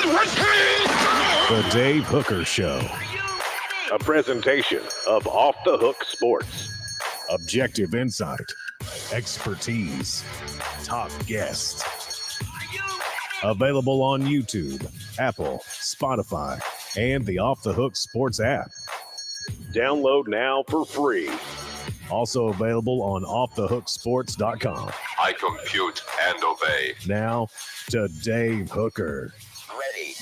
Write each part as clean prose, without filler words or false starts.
The Dave Hooker Show. A presentation of Off the Hook Sports. Objective insight, expertise, top guests. Available on YouTube, Apple, Spotify, and the Off the Hook Sports app. Download now for free. Also available on offthehooksports.com. I compute and obey. Now to Dave Hooker. Ready.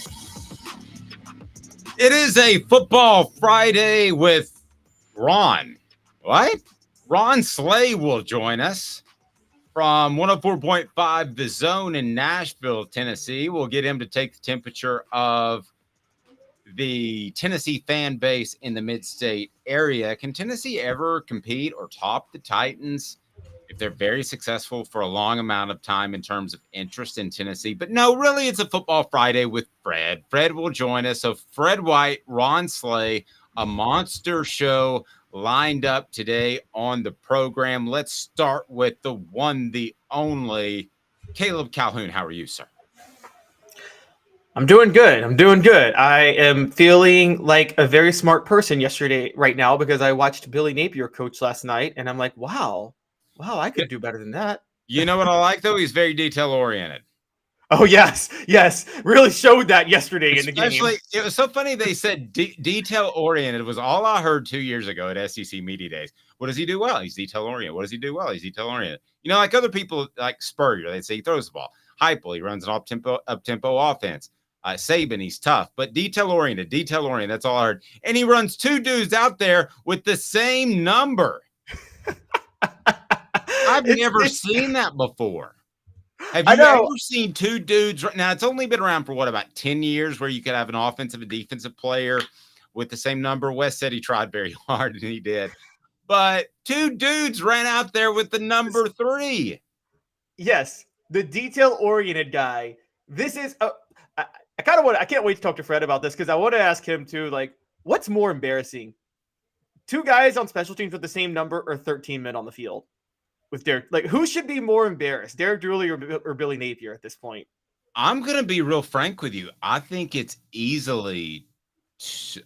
It is a Football Friday with Ron. What? Ron Slay will join us from 104.5 The Zone in Nashville, Tennessee. We'll get him to take the temperature of the Tennessee fan base in the mid-state area. Can Tennessee ever compete or top the Titans if they're very successful for a long amount of time in terms of interest in Tennessee? But no, really, it's a Football Friday with Fred. Fred will join us. So Fred White, Ron Slay, a monster show lined up today on the program. Let's start with the one, the only, Caleb Calhoun. How are you, sir? I'm doing good. I am feeling like a very smart person right now because I watched Billy Napier coach last night, and I'm like, wow, I could do better than that. You know what I like, though? He's very detail-oriented. Oh, yes. Really showed that yesterday in the game. It was so funny they said detail-oriented was all I heard 2 years ago at SEC Media Days. What does he do well? He's detail-oriented. What does he do well? He's detail-oriented. You know, like other people, like Spurrier, they'd say he throws the ball. Heupel, he runs an up-tempo offense. Saban, he's tough, but detail-oriented, that's all I heard. And he runs two dudes out there with the same number. I've never seen that before. Have you ever seen two dudes? Now, it's only been around for, about 10 years where you could have an offensive and defensive player with the same number. Wes said he tried very hard, and he did. But two dudes ran out there with the number 3. Yes, the detail-oriented guy. This is I can't wait to talk to Fred about this because I want to ask him too, like, what's more embarrassing? 2 guys on special teams with the same number or 13 men on the field with Derek? Like, who should be more embarrassed, Derek Dooley or Billy Napier at this point? I'm going to be real frank with you. I think it's easily 2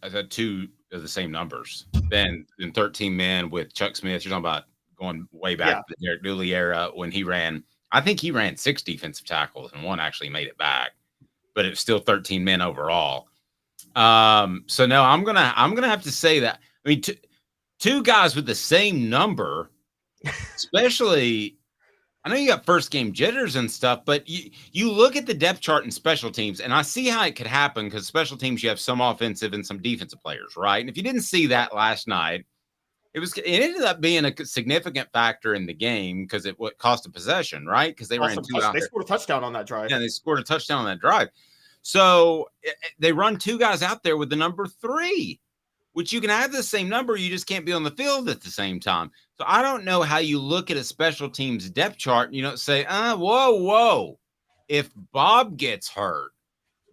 of the same numbers than 13 men with Chuck Smith. You're talking about going way back to the Derek Dooley era when he ran. I think he ran 6 defensive tackles and 1 actually made it back, but it's still 13 men overall. So no, I'm gonna have to say that. I mean, two guys with the same number, especially. I know you got first game jitters and stuff, but you look at the depth chart in special teams, and I see how it could happen because special teams you have some offensive and some defensive players, right? And if you didn't see that last night, it ended up being a significant factor in the game because it cost a possession, right? Because they ran 2 out there. They scored a touchdown on that drive. Yeah, they scored a touchdown on that drive. So they run 2 guys out there with the number 3, which you can have the same number. You just can't be on the field at the same time. So I don't know how you look at a special teams depth chart and you don't say, whoa. If Bob gets hurt,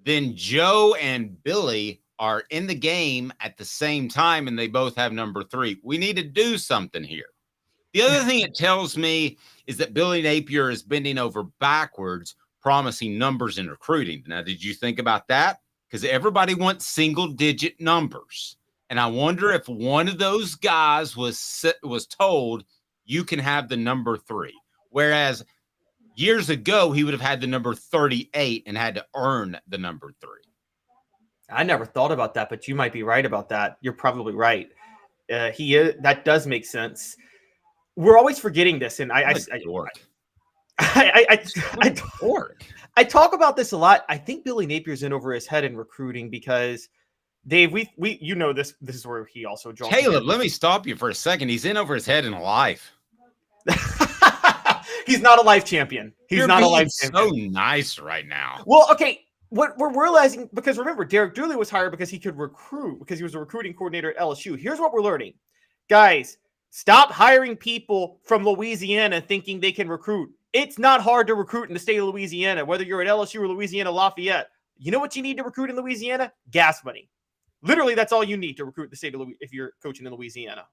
then Joe and Billy are in the game at the same time and they both have number 3. We need to do something here. The other thing it tells me is that Billy Napier is bending over backwards promising numbers in recruiting. Now, did you think about that? Because everybody wants single-digit numbers. And I wonder if one of those guys was told you can have the number 3. Whereas years ago, he would have had the number 38 and had to earn the number 3. I never thought about that, but you might be right about that. You're probably right. That does make sense. We're always forgetting this, and I talk about this a lot. I think Billy Napier's in over his head in recruiting because Dave, we you know this is where he also draws. Caleb, let me stop you for a second. He's in over his head in life. He's not a life champion. You're not a life champion. So nice right now. Well, okay. What we're realizing, because remember, Derek Dooley was hired because he could recruit, because he was a recruiting coordinator at LSU. Here's what we're learning. Guys, stop hiring people from Louisiana thinking they can recruit. It's not hard to recruit in the state of Louisiana, whether you're at LSU or Louisiana Lafayette. You know what you need to recruit in Louisiana? Gas money. Literally, that's all you need to recruit the state of Louisiana if you're coaching in Louisiana.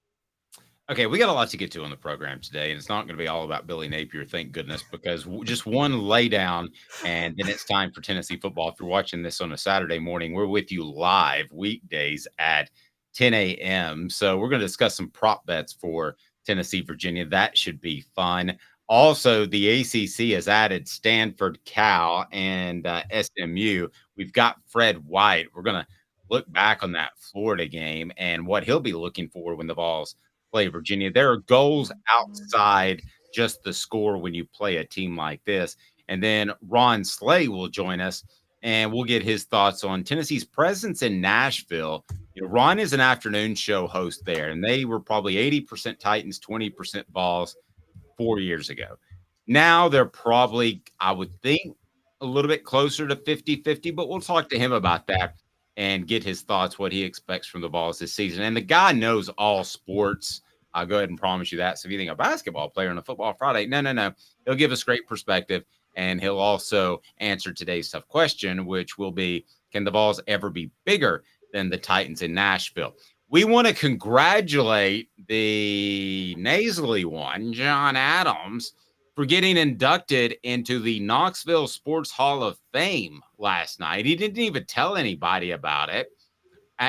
Okay, we got a lot to get to on the program today, and it's not going to be all about Billy Napier, thank goodness, because just one laydown, and then it's time for Tennessee football. If you're watching this on a Saturday morning, we're with you live weekdays at 10 a.m. So we're going to discuss some prop bets for Tennessee, Virginia. That should be fun. Also, the ACC has added Stanford, Cal, and SMU. We've got Fred White. We're going to look back on that Florida game and what he'll be looking for when the Vols play Virginia. There are goals outside just the score when you play a team like this. And then Ron Slay will join us, and we'll get his thoughts on Tennessee's presence in Nashville. You know, Ron is an afternoon show host there, and they were probably 80% Titans, 20% Vols 4 years ago. Now they're probably, I would think, a little bit closer to 50-50, but we'll talk to him about that and get his thoughts, what he expects from the Vols this season. And the guy knows all sports. I'll go ahead and promise you that. So if you think a basketball player on a football Friday, no. He'll give us great perspective, and he'll also answer today's tough question, which will be, can the Vols ever be bigger than the Titans in Nashville? We want to congratulate the nasally one, John Adams, for getting inducted into the Knoxville Sports Hall of Fame last night. He didn't even tell anybody about it.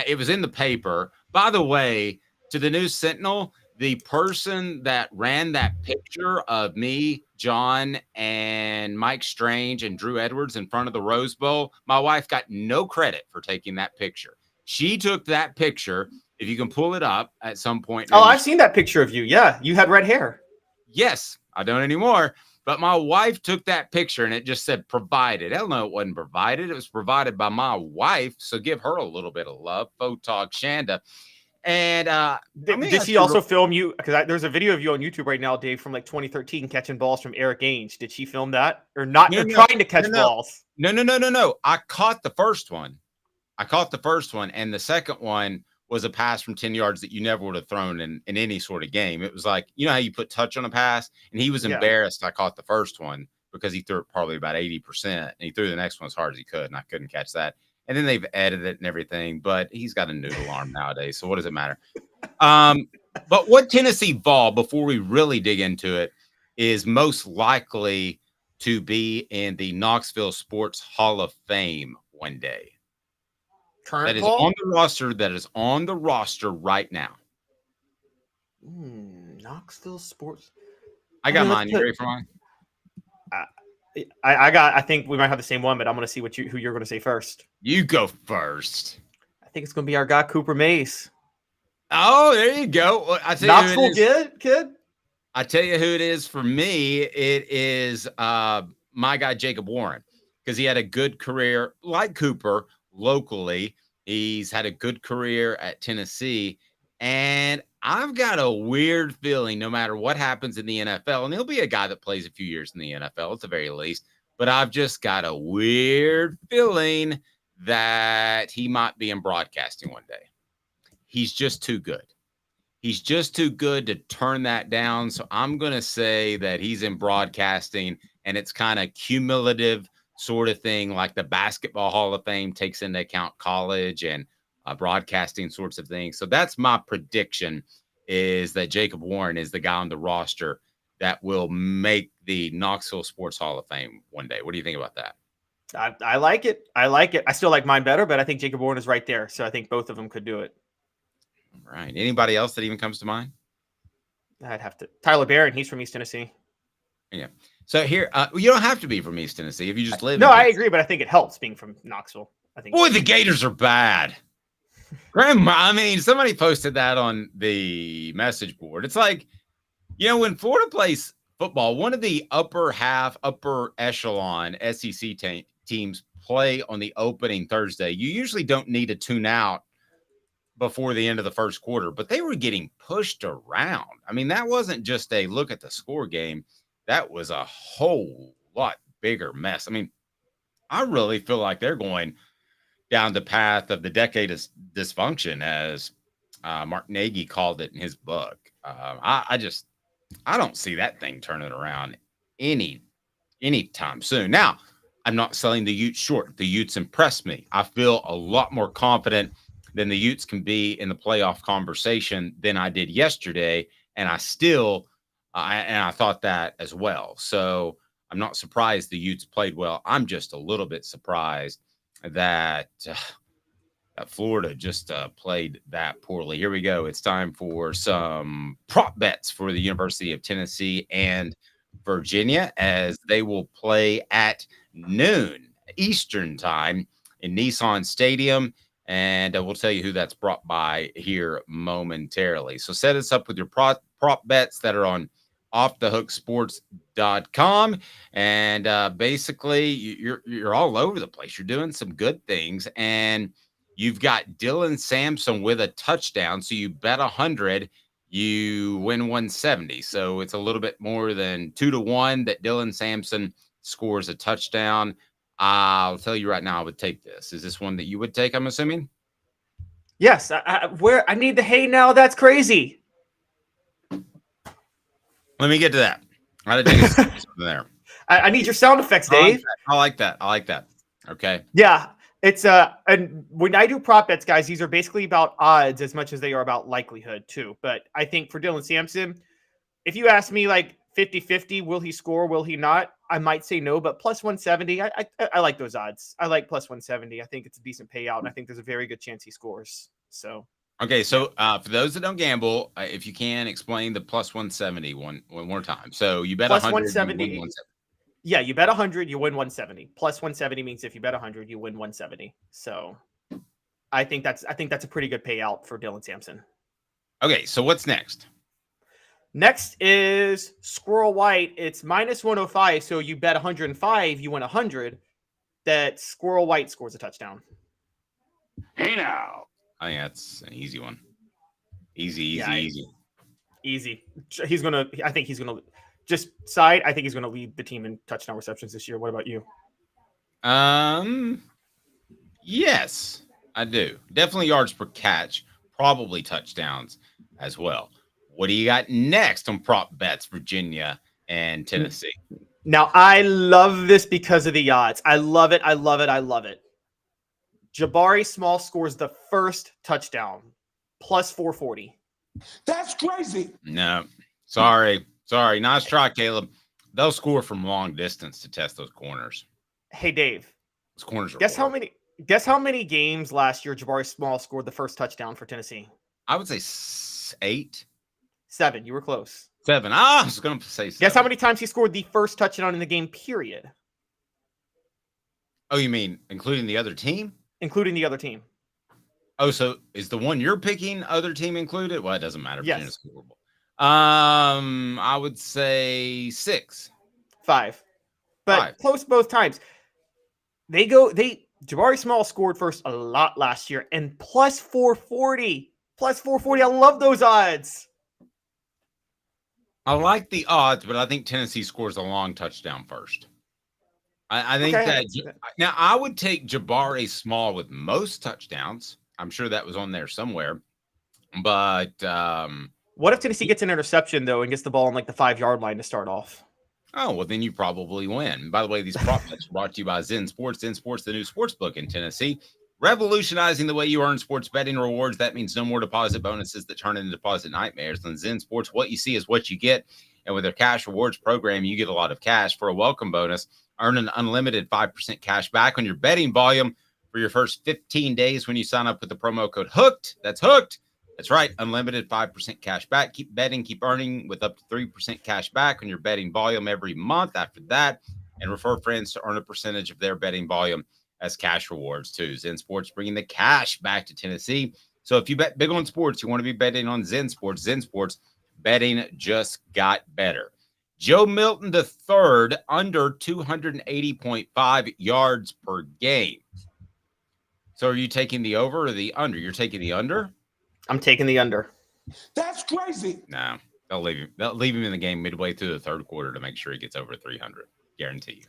It was in the paper. By the way, to the News Sentinel, the person that ran that picture of me, John, and Mike Strange and Drew Edwards in front of the Rose Bowl, my wife got no credit for taking that picture. She took that picture. If you can pull it up at some point. Oh, I've seen that picture of you. Yeah, you had red hair. Yes, I don't anymore. But my wife took that picture and it just said provided. Hell no, it wasn't provided. It was provided by my wife. So give her a little bit of love. Photog Shanda. And did she also film you? Because there's a video of you on YouTube right now, Dave, from like 2013 catching balls from Eric Ainge. Did she film that or not? No, trying to catch balls. No. I caught the first one. And the second one was a pass from 10 yards that you never would have thrown in any sort of game. It was like, you know how you put touch on a pass? And he was embarrassed I caught the first one because he threw it probably about 80%. And he threw the next one as hard as he could, and I couldn't catch that. And then they've edited it and everything, but he's got a noodle arm nowadays, so what does it matter? But what Tennessee Vol, before we really dig into it, is most likely to be in the Knoxville Sports Hall of Fame one day. That is on the roster right now. Knoxville Sports. I got mine. You ready for mine? I think we might have the same one, but I'm going to see who you're going to say first. You go first. I think it's going to be our guy Cooper Mays. Oh, there you go. Well, I tell Knoxville kid. I tell you who it is for me. It is my guy Jacob Warren, because he had a good career like Cooper locally. He's had a good career at Tennessee, and I've got a weird feeling no matter what happens in the NFL, and he'll be a guy that plays a few years in the NFL at the very least, but I've just got a weird feeling that he might be in broadcasting one day. He's just too good. He's just too good to turn that down, so I'm going to say that he's in broadcasting, and it's kind of cumulative sort of thing, like the Basketball Hall of Fame takes into account college and broadcasting sorts of things. So that's my prediction, is that Jacob Warren is the guy on the roster that will make the Knoxville Sports Hall of Fame one day. What do you think about that? I like it. I still like mine better, but I think Jacob Warren is right there. So I think both of them could do it. All right. Anybody else that even comes to mind? I'd have to. Tyler Barron. He's from East Tennessee. Yeah. So here, you don't have to be from East Tennessee if you just live. No, I agree, but I think it helps being from Knoxville. I think. Boy, the Gators are bad. Grandma, I mean, somebody posted that on the message board. It's like, you know, when Florida plays football, one of the upper echelon SEC teams play on the opening Thursday. You usually don't need to tune out before the end of the first quarter, but they were getting pushed around. I mean, that wasn't just a look at the score game. That was a whole lot bigger mess. I mean, I really feel like they're going down the path of the decade of dysfunction, as Mark Nagy called it in his book. I don't see that thing turning around anytime soon. Now, I'm not selling the Utes short. The Utes impressed me. I feel a lot more confident than the Utes can be in the playoff conversation than I did yesterday And I thought that as well. So I'm not surprised the Utes played well. I'm just a little bit surprised that Florida just played that poorly. Here we go. It's time for some prop bets for the University of Tennessee and Virginia, as they will play at noon Eastern time in Nissan Stadium. And we'll tell you who that's brought by here momentarily. So set us up with your prop bets that are on offthehooksports.com. And basically, you're all over the place. You're doing some good things. And you've got Dylan Sampson with a touchdown. So you bet 100, you win 170. So it's a little bit more than 2-1 that Dylan Sampson scores a touchdown. I'll tell you right now, I would take this. Is this one that you would take, I'm assuming? Yes. I need the hay now. That's crazy. Let me get to that. I had to take something there. I need your sound effects, Dave. I like that. Okay. Yeah. It's and when I do prop bets, guys, these are basically about odds as much as they are about likelihood too. But I think for Dylan Sampson, if you ask me like 50-50, will he score? Will he not? I might say no, but plus 170, I like those odds. I like plus 170. I think it's a decent payout, and I think there's a very good chance he scores. So okay, so for those that don't gamble, if you can explain the plus 170 one more time. So you bet plus 100, 170. You win 170. Yeah, you bet 100, you win 170. Plus 170 means if you bet 100, you win 170. So I think that's a pretty good payout for Dylan Sampson. Okay, so what's next? Next is Squirrel White. It's minus 105. So you bet 105, you win 100. That Squirrel White scores a touchdown. Hey now. I think that's an easy one. Easy. I think he's going to lead the team in touchdown receptions this year. What about you? Yes, I do. Definitely yards per catch, probably touchdowns as well. What do you got next on prop bets, Virginia and Tennessee? Now, I love this because of the odds. I love it. Jabari Small scores the first touchdown, plus 440. That's crazy. No, sorry. Nice try, Caleb. They'll score from long distance to test those corners. Hey, Dave. Those corners are Guess how many games last year Jabari Small scored the first touchdown for Tennessee? I would say 8. 7. You were close. 7. I was going to say 7. Guess how many times he scored the first touchdown in the game, period? Oh, you mean including the other team? Including the other team. Oh, so is the one you're picking other team included? Well, it doesn't matter. Yes. I would say 6. 5. But close both times. Jabari Small scored first a lot last year and plus 440. Plus 440. I love those odds. I like the odds, but I think Tennessee scores a long touchdown first. I think that now I would take Jabari Small with most touchdowns. I'm sure that was on there somewhere. But what if Tennessee gets an interception though and gets the ball on like the 5-yard line to start off? Oh, well, then you probably win. By the way, these prop bets are brought to you by Zen Sports. Zen Sports, the new sports book in Tennessee, revolutionizing the way you earn sports betting rewards. That means no more deposit bonuses that turn into deposit nightmares. On Zen Sports, what you see is what you get. And with their cash rewards program, you get a lot of cash for a welcome bonus. Earn an unlimited 5% cash back on your betting volume for your first 15 days when you sign up with the promo code HOOKED. That's HOOKED. That's right. Unlimited 5% cash back. Keep betting, keep earning with up to 3% cash back on your betting volume every month after that. And refer friends to earn a percentage of their betting volume as cash rewards too. Zen Sports bringing the cash back to Tennessee. So if you bet big on sports, you want to be betting on Zen Sports. Zen Sports betting just got better. Joe Milton III under 280.5 yards per game. So are you taking the over or the under? You're taking the under? I'm taking the under. That's crazy. No, they'll leave him. They'll leave him in the game midway through the third quarter to make sure he gets over 300. Guarantee you.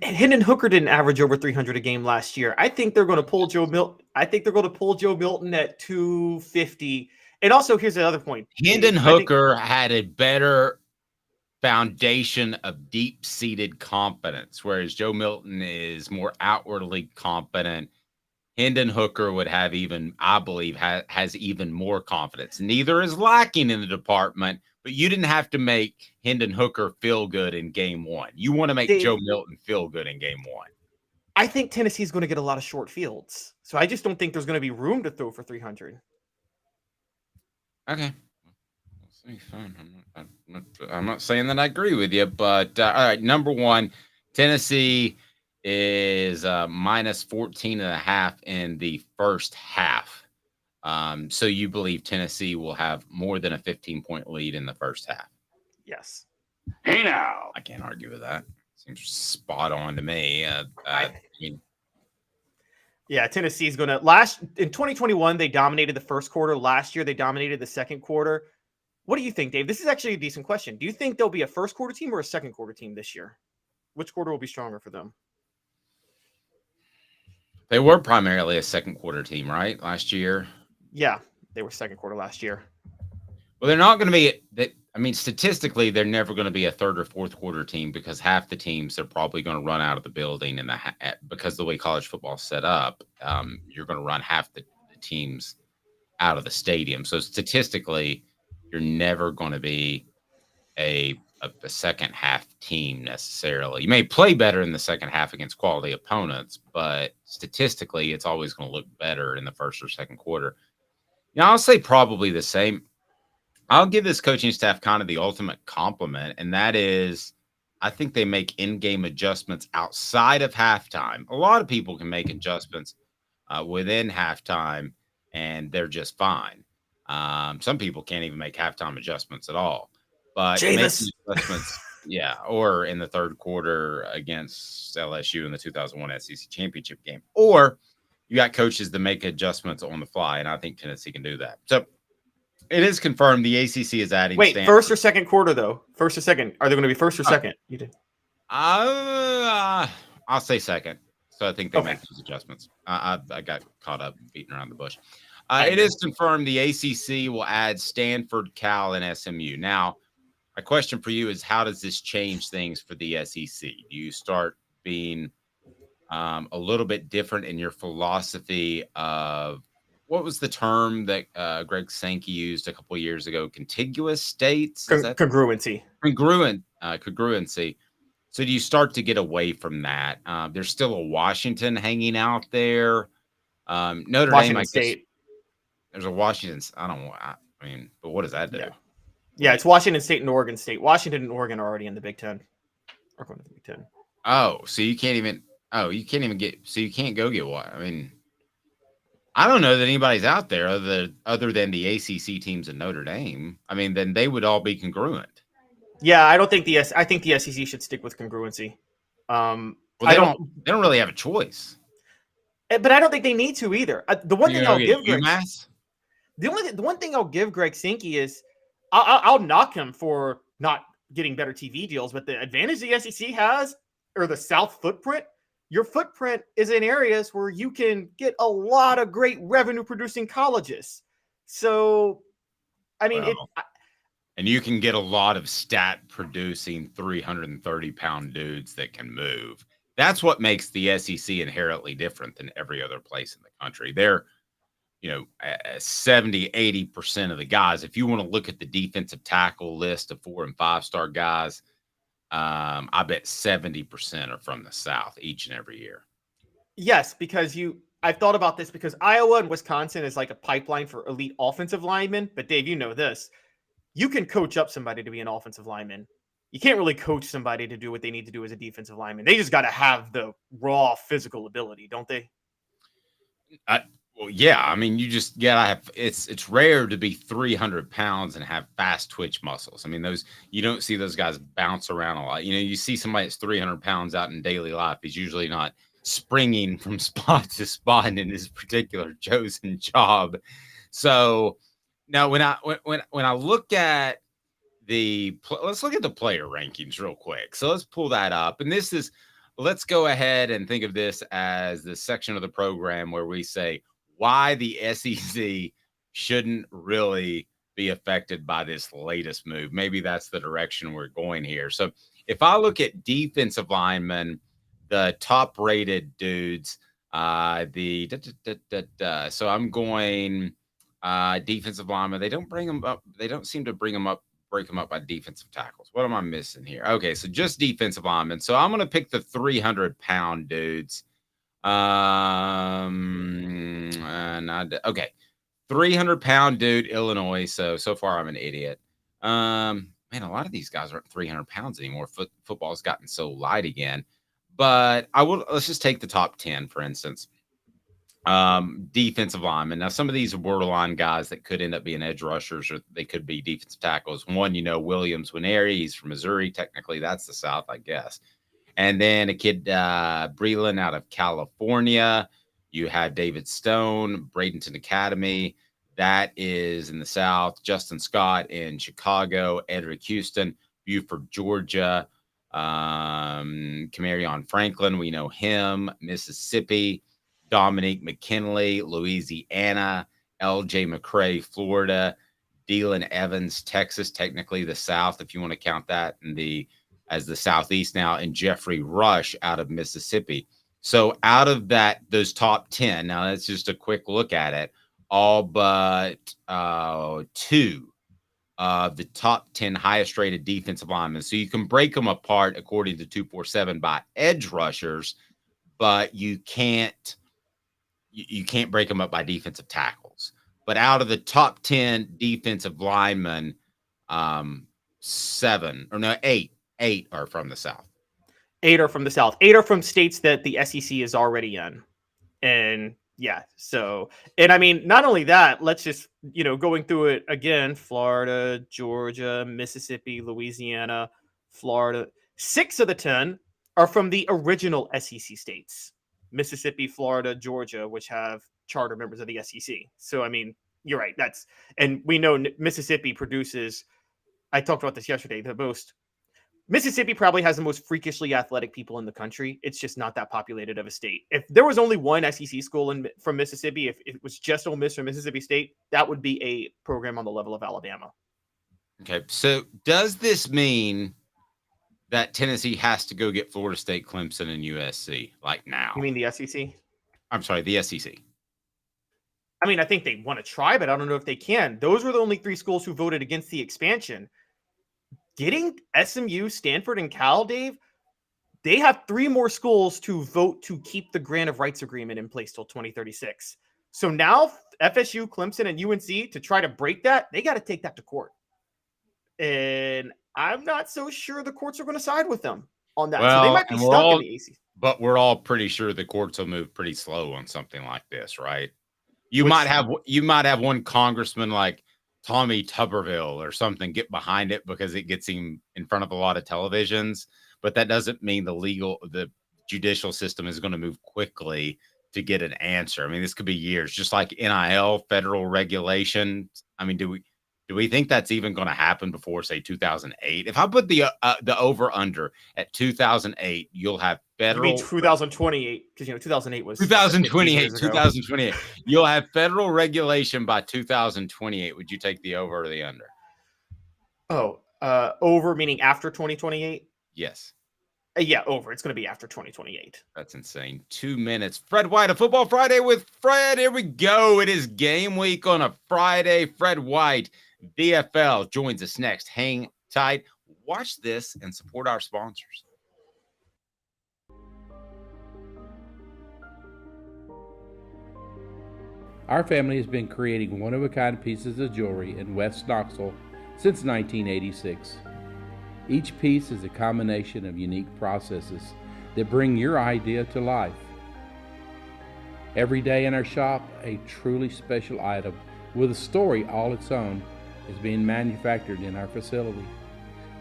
Hendon Hooker didn't average over 300 a game last year. I think they're going to pull Joe Milton. I think they're going to pull Joe Milton at 250. And also, here's another point. Hendon Hooker had a better foundation of deep-seated competence, whereas Joe Milton is more outwardly competent. Hendon Hooker would have I believe, has even more confidence. Neither is lacking in the department, but you didn't have to make Hendon Hooker feel good in game one. You want to make Dave, Joe Milton feel good in game one. I think Tennessee's going to get a lot of short fields. So I just don't think there's going to be room to throw for 300. Okay. We'll see. Fine. I'm not saying that I agree with you, but all right. Number one, Tennessee is minus 14.5 in the first half. So you believe Tennessee will have more than a 15-point lead in the first half? Yes. Hey now. I can't argue with that. Seems spot on to me. Yeah, Tennessee's going to in 2021, they dominated the first quarter. Last year, they dominated the second quarter. What do you think, Dave? This is actually a decent question. Do you think they'll be a first quarter team or a second quarter team this year? Which quarter will be stronger for them? They were primarily a second quarter team, right? Last year. Yeah, they were second quarter last year. Well, they're not going to be statistically, they're never going to be a third or fourth quarter team because half the teams are probably going to run out of the building, and because the way college football is set up, you're going to run half the teams out of the stadium. So statistically, you're never going to be a second half team necessarily. You may play better in the second half against quality opponents, but statistically, it's always going to look better in the first or second quarter. Now, I'll say probably the same. I'll give this coaching staff kind of the ultimate compliment, and that is I think they make in-game adjustments outside of halftime. A lot of people can make adjustments within halftime, and they're just fine. Some people can't even make halftime adjustments at all. But making adjustments, or in the third quarter against LSU in the 2001 SEC championship game. Or you got coaches that make adjustments on the fly, and I think Tennessee can do that. So it is confirmed the ACC is adding. Wait, Stanford. First or second quarter, though? First or second? Are they going to be first or second? You did. I'll say second. So I think they Okay. make those adjustments. I got caught up beating around the bush. It is confirmed the ACC will add Stanford, Cal, and SMU. Now, my question for you is, how does this change things for the SEC? Do you start being a little bit different in your philosophy of what was the term that Greg Sankey used a couple of years ago? Contiguous states? Congruency. Congruency. So do you start to get away from that? There's still a Washington hanging out there. Notre Washington Dame, I State. guess. There's a Washington. But what does that do? Yeah, it's Washington State and Oregon State. Washington and Oregon are already in the Big Ten. Are going to the Big Ten. Oh, so you can't even. Oh, you can't even get. So you can't go get what? I mean, I don't know that anybody's out there other than the ACC teams in Notre Dame. I mean, then they would all be congruent. Yeah, I think the SEC should stick with congruency. Well, they don't really have a choice. But I don't think they need to either. The one thing I'll give UMass? the one thing I'll give Greg Sankey is I'll knock him for not getting better TV deals, but the advantage the SEC has, or the South footprint, your footprint is in areas where you can get a lot of great revenue-producing colleges. So, I mean, and you can get a lot of stat-producing 330-pound dudes that can move. That's what makes the SEC inherently different than every other place in the country. They're, 70, 80% of the guys. If you want to look at the defensive tackle list of 4- and 5-star guys, I bet 70% are from the South each and every year. Yes, because I've thought about this because Iowa and Wisconsin is like a pipeline for elite offensive linemen. But Dave, you know this. You can coach up somebody to be an offensive lineman. You can't really coach somebody to do what they need to do as a defensive lineman. They just got to have the raw physical ability, don't they? Well, yeah. I mean, you just gotta have. It's rare to be 300 pounds and have fast twitch muscles. I mean, you don't see those guys bounce around a lot. You see somebody that's 300 pounds out in daily life. He's usually not springing from spot to spot in his particular chosen job. So now, when I look at let's look at the player rankings real quick. So let's pull that up, and let's go ahead and think of this as the section of the program where we say why the SEC shouldn't really be affected by this latest move. Maybe that's the direction we're going here. So if I look at defensive linemen, the top rated dudes, So I'm going defensive lineman. They don't bring them up. They don't seem to break them up by defensive tackles. What am I missing here? Okay, so just defensive linemen. So I'm going to pick the 300-pound dudes. Okay, 300-pound dude, Illinois. So far I'm an idiot. Man, a lot of these guys aren't 300 pounds anymore. Football's gotten so light again. But let's just take the top 10, for instance. Defensive linemen. Now, some of these are borderline guys that could end up being edge rushers, or they could be defensive tackles. One, Williams Winery. He's from Missouri. Technically, that's the South, I guess. And then a kid, Breland, out of California. You have David Stone, Bradenton Academy. That is in the South. Justin Scott in Chicago. Edric Houston, Buford, Georgia. Camarion Franklin, we know him. Mississippi. Dominique McKinley, Louisiana. L.J. McCray, Florida. Dylan Evans, Texas, technically the South, if you want to count that as the Southeast now, and Jeffrey Rush out of Mississippi. So out of those top 10, now that's just a quick look at it, all but 2 of the top 10 highest rated defensive linemen. So you can break them apart according to 247 by edge rushers, but you can't break them up by defensive tackles. But out of the top 10 defensive linemen, 8 are from the South. 8 are from the South. 8 are from states that the SEC is already in. And yeah, so, and I mean, not only that, let's just, going through it again, Florida, Georgia, Mississippi, Louisiana, Florida. 6 of the 10 are from the original SEC states, Mississippi, Florida, Georgia, which have charter members of the SEC. So, I mean, you're right. And we know Mississippi produces, I talked about this yesterday, Mississippi probably has the most freakishly athletic people in the country. It's just not that populated of a state. If there was only one SEC school from Mississippi, if it was just Ole Miss or Mississippi State, that would be a program on the level of Alabama. Okay, so does this mean that Tennessee has to go get Florida State, Clemson, and USC like now? You mean the SEC? I'm sorry, the SEC. I mean, I think they want to try, but I don't know if they can. Those were the only 3 schools who voted against the expansion. Getting SMU, Stanford, and Cal, Dave, they have 3 more schools to vote to keep the grant of rights agreement in place till 2036. So now FSU, Clemson, and UNC, to try to break that, they got to take that to court. And I'm not so sure the courts are going to side with them on that. Well, so they might be stuck in the ACC. But we're all pretty sure the courts will move pretty slow on something like this, right? You might have one congressman like Tommy Tuberville or something get behind it because it gets him in front of a lot of televisions, but that doesn't mean the judicial system is going to move quickly to get an answer. I mean, this could be years, just like NIL, federal regulation. I mean, do we think that's even going to happen before, say, 2008? If I put the over under at 2008, you'll have federal. You mean 2028? Because 2008 was 2028. 2028. You'll have federal regulation by 2028. Would you take the over or the under? Oh, over meaning after 2028? Yes. Yeah, over. It's going to be after 2028. That's insane. 2 minutes. Fred White, a Football Friday with Fred. Here we go. It is game week on a Friday. Fred White, DFL, joins us next. Hang tight. Watch this and support our sponsors. Our family has been creating one-of-a-kind pieces of jewelry in West Knoxville since 1986. Each piece is a combination of unique processes that bring your idea to life. Every day in our shop, a truly special item with a story all its own is being manufactured in our facility,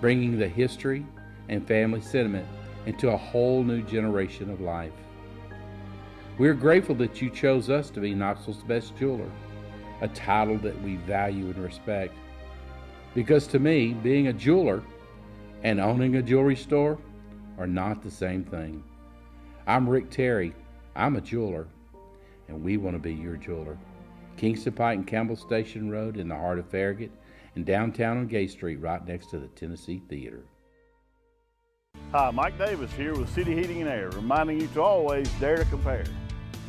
bringing the history and family sentiment into a whole new generation of life. We're grateful that you chose us to be Knoxville's best jeweler, a title that we value and respect. Because to me, being a jeweler and owning a jewelry store are not the same thing. I'm Rick Terry. I'm a jeweler, and we want to be your jeweler. Kingston Pike and Campbell Station Road in the heart of Farragut, and downtown on Gay Street right next to the Tennessee Theater. Hi, Mike Davis here with City Heating and Air, reminding you to always dare to compare.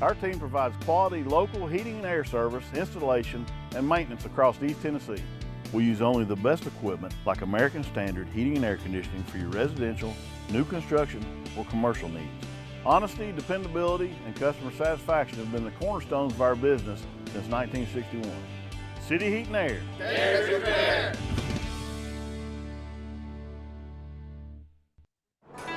Our team provides quality local heating and air service, installation, and maintenance across East Tennessee. We use only the best equipment like American Standard heating and air conditioning for your residential, new construction, or commercial needs. Honesty, dependability, and customer satisfaction have been the cornerstones of our business since 1961. City Heat and Air. There's your man.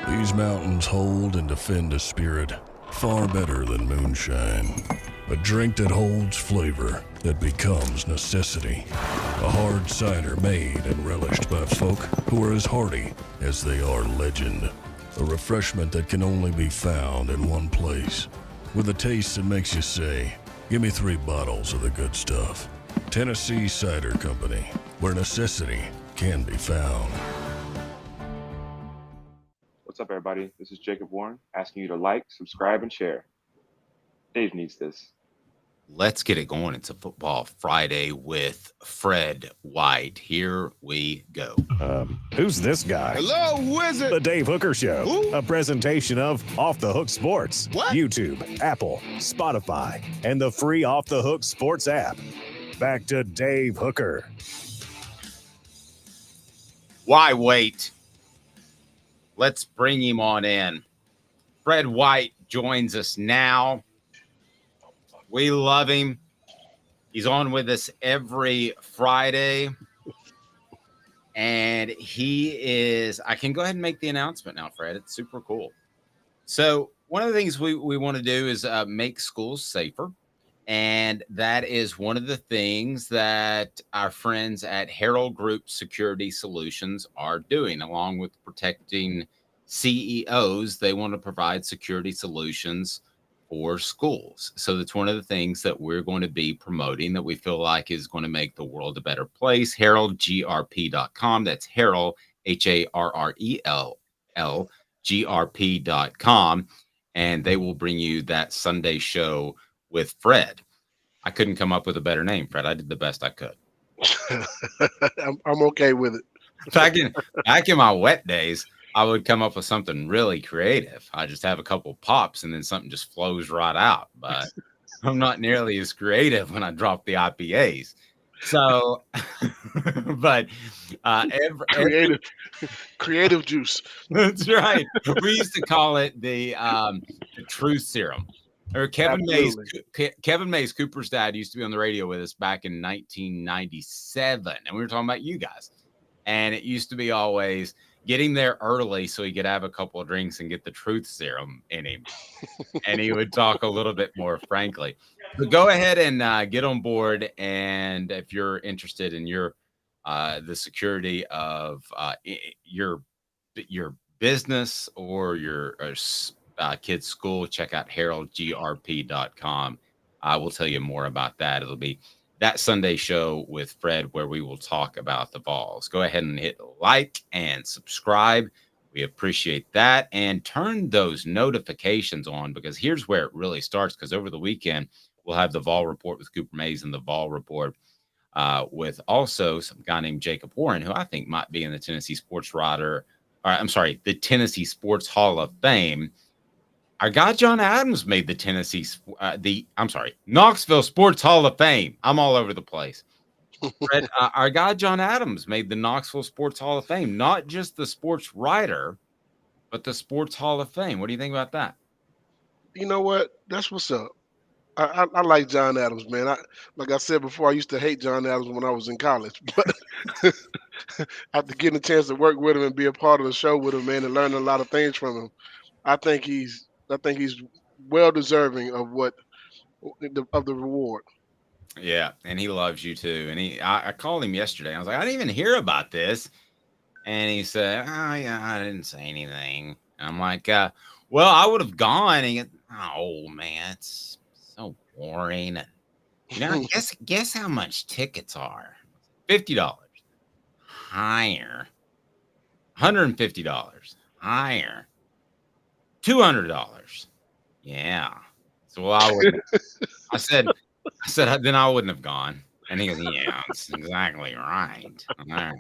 These mountains hold and defend a spirit far better than moonshine. A drink that holds flavor that becomes necessity. A hard cider made and relished by folk who are as hearty as they are legend. A refreshment that can only be found in one place. With a taste that makes you say, give me 3 bottles of the good stuff. Tennessee Cider Company, where necessity can be found. What's up, everybody? This is Jacob Warren, asking you to like, subscribe, and share. Dave needs this. Let's get it going. It's a Football Friday with Fred White. Here we go. Who's this guy? Hello, wizard. The Dave Hooker Show, Who? a presentation of Off the Hook Sports, What? YouTube, Apple, Spotify, and the free Off the Hook Sports app. Back to Dave Hooker. Why wait? Let's bring him on in. Fred White joins us now. We love him. He's on with us every Friday. And he is, I can go ahead and make the announcement now, Fred. It's super cool. So one of the things we want to do is make schools safer. And that is one of the things that our friends at Herald Group Security Solutions are doing, along with protecting CEOs. They want to provide security solutions for schools. So that's one of the things that we're going to be promoting that we feel like is going to make the world a better place. HeraldGRP.com. That's Herald, HARRELL, GRP.com. And they will bring you that Sunday show with Fred. I couldn't come up with a better name, Fred. I did the best I could. I'm okay with it. Back in my wet days, I would come up with something really creative. I just have a couple pops and then something just flows right out. But I'm not nearly as creative when I drop the IPAs. So, but creative juice. That's right. We used to call it the truth serum. Or Kevin Mays, Cooper's dad, used to be on the radio with us back in 1997, and we were talking about you guys. And it used to be always get him there early so he could have a couple of drinks and get the truth serum in him. And he would talk a little bit more frankly. But go ahead and get on board. And if you're interested in your the security of your business or your kid's school, check out HeraldGRP.com. I will tell you more about that. It'll be that Sunday show with Fred where we will talk about the Vols. Go ahead and hit like and subscribe. We appreciate that. And turn those notifications on, because here's where it really starts, because over the weekend, we'll have the Vol Report with Cooper Mays and the Vol Report with also some guy named Jacob Warren, who I think might be in the Tennessee the Tennessee Sports Hall of Fame. Our guy John Adams made the Knoxville Sports Hall of Fame. I'm all over the place. Fred, our guy John Adams made the Knoxville Sports Hall of Fame, not just the sports writer, but the Sports Hall of Fame. What do you think about that? You know what? That's what's up. I like John Adams, man. Like I said before, I used to hate John Adams when I was in college, but after getting a chance to work with him and be a part of the show with him, man, and learn a lot of things from him, I think he's well deserving of the reward. Yeah, and he loves you too. And I called him yesterday. I was like, I didn't even hear about this. And he said, oh, yeah, I didn't say anything. And I'm like, well, I would have gone. And he goes, oh, man, it's so boring. And, guess how much tickets are? $50. Higher. $150. Higher. $200. Yeah. So I said, then I wouldn't have gone. And he goes, yeah, that's exactly right. All right.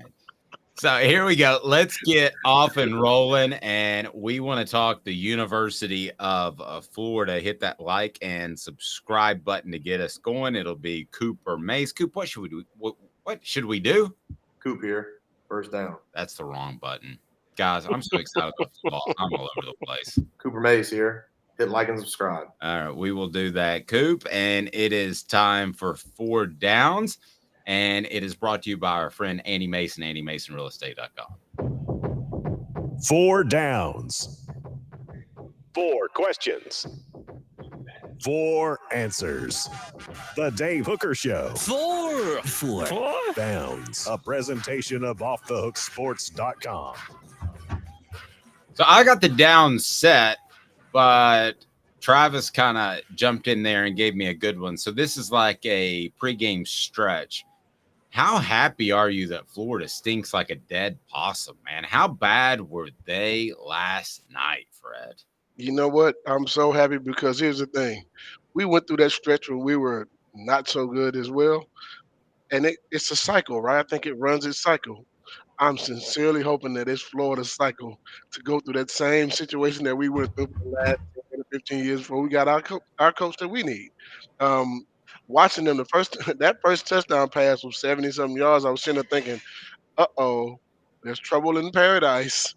So here we go. Let's get off and rolling, and we want to talk the University of Florida. Hit that like and subscribe button to get us going. It'll be Cooper Mace. Coop, what should we do? What should we do? Coop here. First down. That's the wrong button. Guys, I'm so excited about football. I'm all over the place. Cooper Mace here. Hit like and subscribe. All right, we will do that, Coop. And it is time for 4 Downs. And it is brought to you by our friend Andy Mason, AndyMasonRealEstate.com. 4 Downs. 4 questions. 4 answers. The Dave Hooker Show. 4 Downs. A presentation of OffTheHookSports.com. So I got the down set, but Travis kind of jumped in there and gave me a good one. So this is like a pregame stretch. How happy are you that Florida stinks like a dead possum, man? How bad were they last night, Fred? You know what? I'm so happy because here's the thing. We went through that stretch when we were not so good as well. And it's a cycle, right? I think it runs its cycle. I'm sincerely hoping that it's Florida's cycle to go through that same situation that we went through for the last 10 or 15 years before we got our coach that we need. Watching them, that first touchdown pass was 70-something yards, I was sitting there thinking, uh-oh, there's trouble in paradise.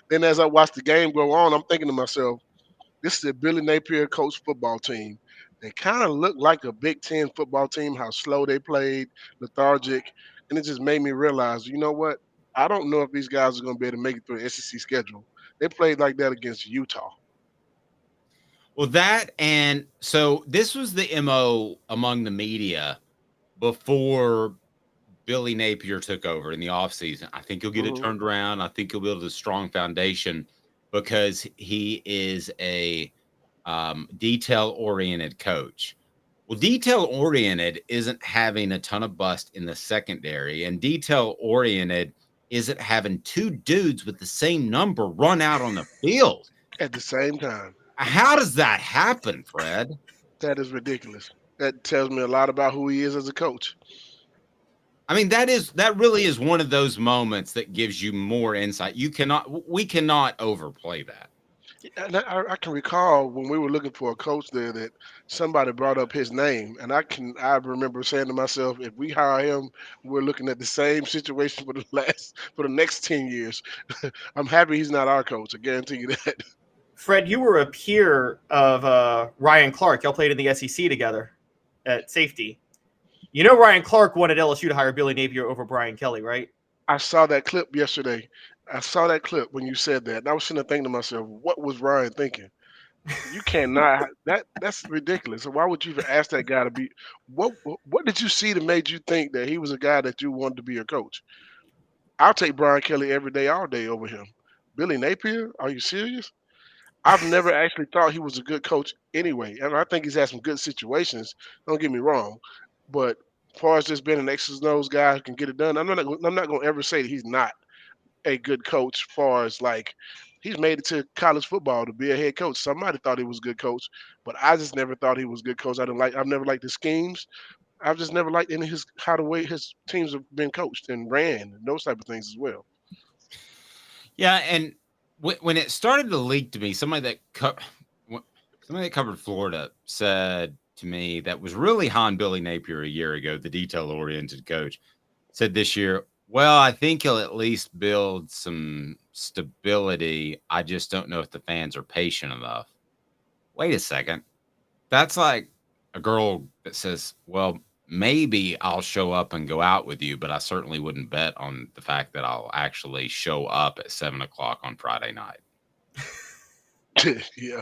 Then as I watched the game go on, I'm thinking to myself, this is a Billy Napier coach football team. They kind of look like a Big Ten football team, how slow they played, lethargic. And it just made me realize, you know what? I don't know if these guys are going to be able to make it through the SEC schedule. They played like that against Utah. Well, so this was the MO among the media before Billy Napier took over in the offseason. I think he'll get it turned around. I think he'll build a strong foundation because he is a detail-oriented coach. Well, detail-oriented isn't having a ton of bust in the secondary, and detail-oriented isn't having 2 dudes with the same number run out on the field at the same time. How does that happen, Fred? That is ridiculous. That tells me a lot about who he is as a coach. I mean, that really is one of those moments that gives you more insight. We cannot overplay that. And I can recall when we were looking for a coach there that somebody brought up his name, and I remember saying to myself, if we hire him, we're looking at the same situation for the next 10 years. I'm happy he's not our coach. I guarantee you that. Fred, you were a peer of Ryan Clark. Y'all played in the SEC together at safety. You know Ryan Clark wanted LSU to hire Billy Napier over Brian Kelly, right? I saw that clip yesterday. I saw that clip when you said that, and I was sitting there thinking to myself, what was Ryan thinking? You cannot. That's ridiculous. So why would you even ask that guy to be? What did you see that made you think that he was a guy that you wanted to be your coach? I'll take Brian Kelly every day, all day over him. Billy Napier? Are you serious? I've never actually thought he was a good coach anyway, and I think he's had some good situations. Don't get me wrong, but as far as just being an X's and O's guy who can get it done, I'm not going to ever say that he's not a good coach. As far as like he's made it to college football to be a head coach. Somebody thought he was a good coach, but I just never thought he was a good coach. I've never liked his schemes. I've just never liked any of the way his teams have been coached and ran and those type of things as well. Yeah, and when it started to leak to me, somebody that covered Florida said to me that was really on Billy Napier a year ago, the detail-oriented coach, said this year, well, I think he'll at least build some stability. I just don't know if the fans are patient enough. Wait a second. That's like a girl that says, well, maybe I'll show up and go out with you, but I certainly wouldn't bet on the fact that I'll actually show up at 7:00 on Friday night. Yeah.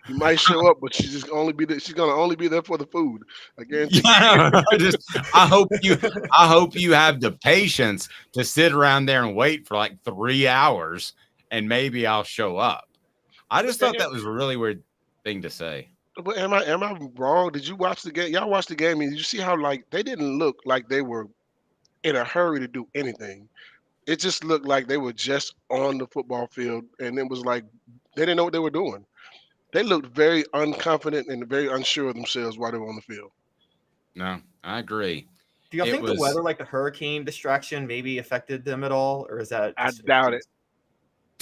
You might show up, but she's going to only be there for the food. I guarantee. I hope you have the patience to sit around there and wait for like 3 hours, and maybe I'll show up. I just thought that was a really weird thing to say. But am I wrong? Did you watch the game? Y'all watched the game, and did you see how like they didn't look like they were in a hurry to do anything? It just looked like they were just on the football field, and it was like they didn't know what they were doing. They looked very unconfident and very unsure of themselves while they were on the field. No, I agree. Do you think the weather, like the hurricane distraction, maybe affected them at all, or is that? I doubt it.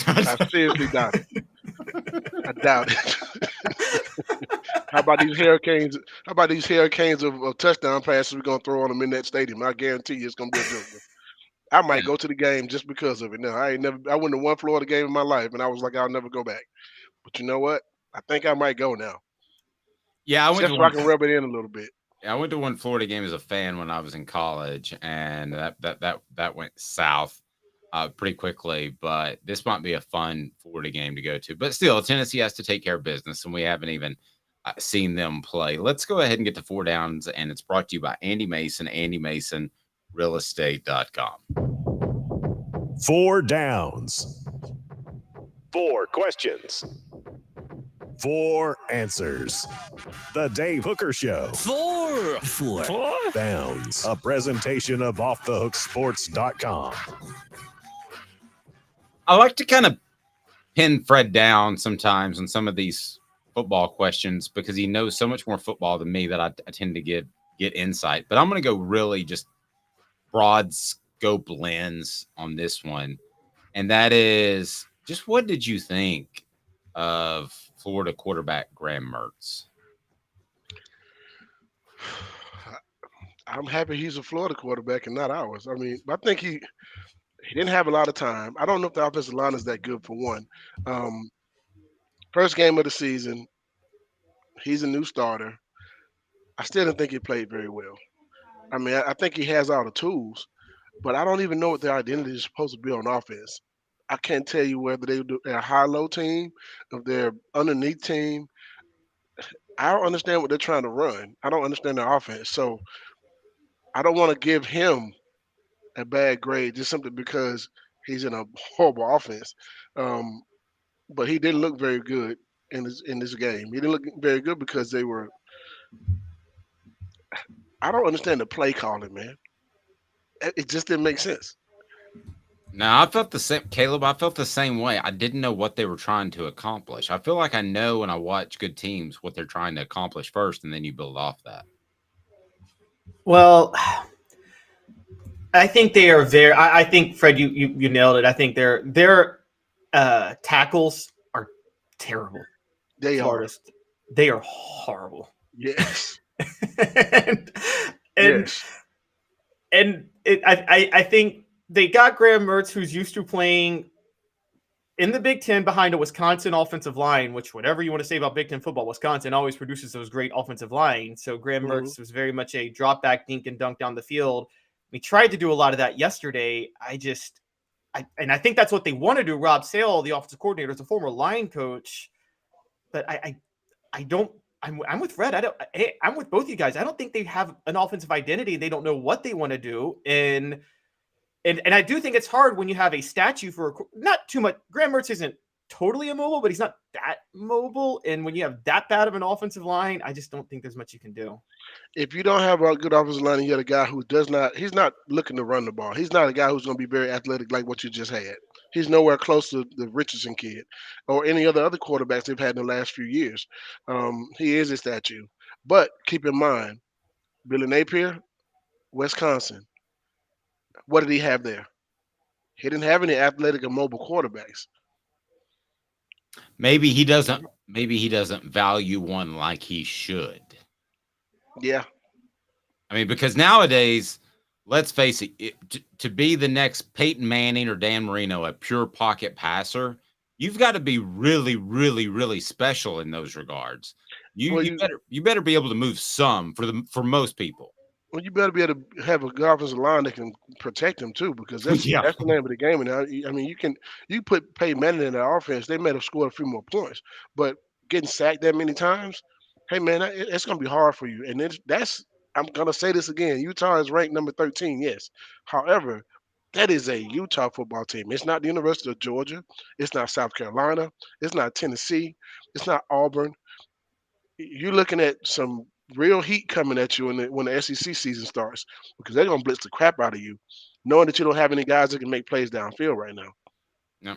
I seriously doubt it. I doubt it. How about these hurricanes? How about these hurricanes of touchdown passes we're gonna throw on them in that stadium? I guarantee you, it's gonna be a joke. I might go to the game just because of it. No, I went to one Florida game in my life, and I was like, I'll never go back. But you know what? I think I might go now. Yeah, I I can rub it in a little bit. I went to one Florida game as a fan when I was in college, and that went south pretty quickly. But this might be a fun Florida game to go to. But still, Tennessee has to take care of business, and we haven't even seen them play. Let's go ahead and get to Four Downs, and it's brought to you by Andy Mason, AndyMasonRealEstate.com. 4 Downs. 4 questions. 4 answers. The Dave Hooker Show. 4 Downs. A presentation of OffTheHookSports.com. I like to kind of pin Fred down sometimes on some of these football questions because he knows so much more football than me that I tend to get insight. But I'm going to go really just broad scope lens on this one. And that is just what did you think of Florida quarterback Graham Mertz? I'm happy he's a Florida quarterback and not ours. I mean, I think he didn't have a lot of time. I don't know if the offensive line is that good for one. First game of the season, he's a new starter. I still didn't think he played very well. I mean, I think he has all the tools, but I don't even know what their identity is supposed to be on offense. I can't tell you whether they're a high-low team, if they're underneath team. I don't understand what they're trying to run. I don't understand their offense. So I don't want to give him a bad grade just simply because he's in a horrible offense. But he didn't look very good in this game. He didn't look very good because they were – I don't understand the play calling, man. It just didn't make sense. No, I felt the same, Caleb. I felt the same way. I didn't know what they were trying to accomplish. I feel like I know when I watch good teams what they're trying to accomplish first, and then you build off that. Well, I think they are very. I think Fred, you nailed it. I think their tackles are terrible. They are horrible. Yes. I think they got Graham Mertz, who's used to playing in the Big Ten behind a Wisconsin offensive line, which whatever you want to say about Big Ten football, Wisconsin always produces those great offensive lines. So Graham Mertz was very much a drop back, dink and dunk down the field. We tried to do a lot of that yesterday. I think that's what they want to do. Rob Sale, the offensive coordinator, is a former line coach, but I don't. I'm with Fred. I'm with both you guys. I don't think they have an offensive identity. They don't know what they want to do, and I do think it's hard when you have a statue for not too much. Graham Mertz isn't totally immobile, but he's not that mobile. And when you have that bad of an offensive line, I just don't think there's much you can do. If you don't have a good offensive line, and you have a guy who he's not looking to run the ball. He's not a guy who's going to be very athletic like what you just had. He's nowhere close to the Richardson kid or any other quarterbacks they've had in the last few years. He is a statue. But keep in mind, Billy Napier, Wisconsin, what did he have there? He didn't have any athletic or mobile quarterbacks. Maybe he doesn't value one like he should. Yeah. I mean, because nowadays, let's face it, to be the next Peyton Manning or Dan Marino, a pure pocket passer, you've got to be really, really, really special in those regards. You better be able to move some for most people. Well, you better be able to have a good offensive line that can protect him too, because that's the name of the game. And I mean, you put Peyton Manning in the offense, they may have scored a few more points, but getting sacked that many times, hey man, it's going to be hard for you. And I'm going to say this again: Utah is ranked number 13, yes. However, that is a Utah football team. It's not the University of Georgia. It's not South Carolina. It's not Tennessee. It's not Auburn. You're looking at some real heat coming at you when the SEC season starts, because they're going to blitz the crap out of you, knowing that you don't have any guys that can make plays downfield right now. No,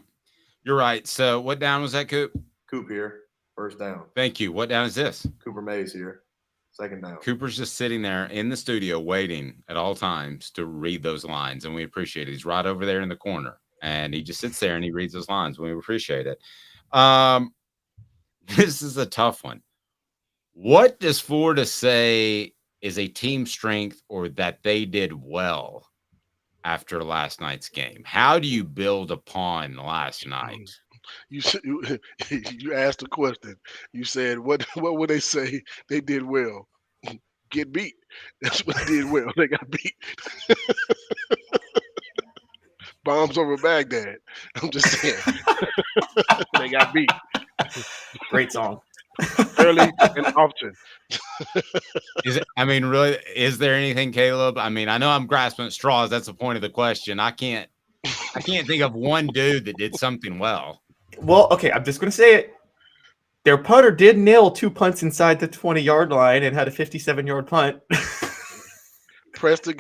you're right. So what down was that, Coop? Coop here. First down. Thank you. What down is this? Cooper Mays here. Second down. Cooper's just sitting there in the studio waiting at all times to read those lines, and we appreciate it. He's right over there in the corner, and he just sits there and he reads those lines. We appreciate it. This is a tough one. What does Florida say is a team strength or that they did well after last night's game? How do you build upon last night? You asked a question. You said, what would they say they did well? Get beat. That's what they did well. They got beat. Bombs over Baghdad. I'm just saying. They got beat. Great song. Early and often. Really, is there anything, Caleb? I mean, I know I'm grasping at straws. That's the point of the question. I can't think of one dude that did something well. Well, okay, I'm just going to say it. Their punter did nail 2 punts inside the 20-yard line and had a 57-yard punt. Press the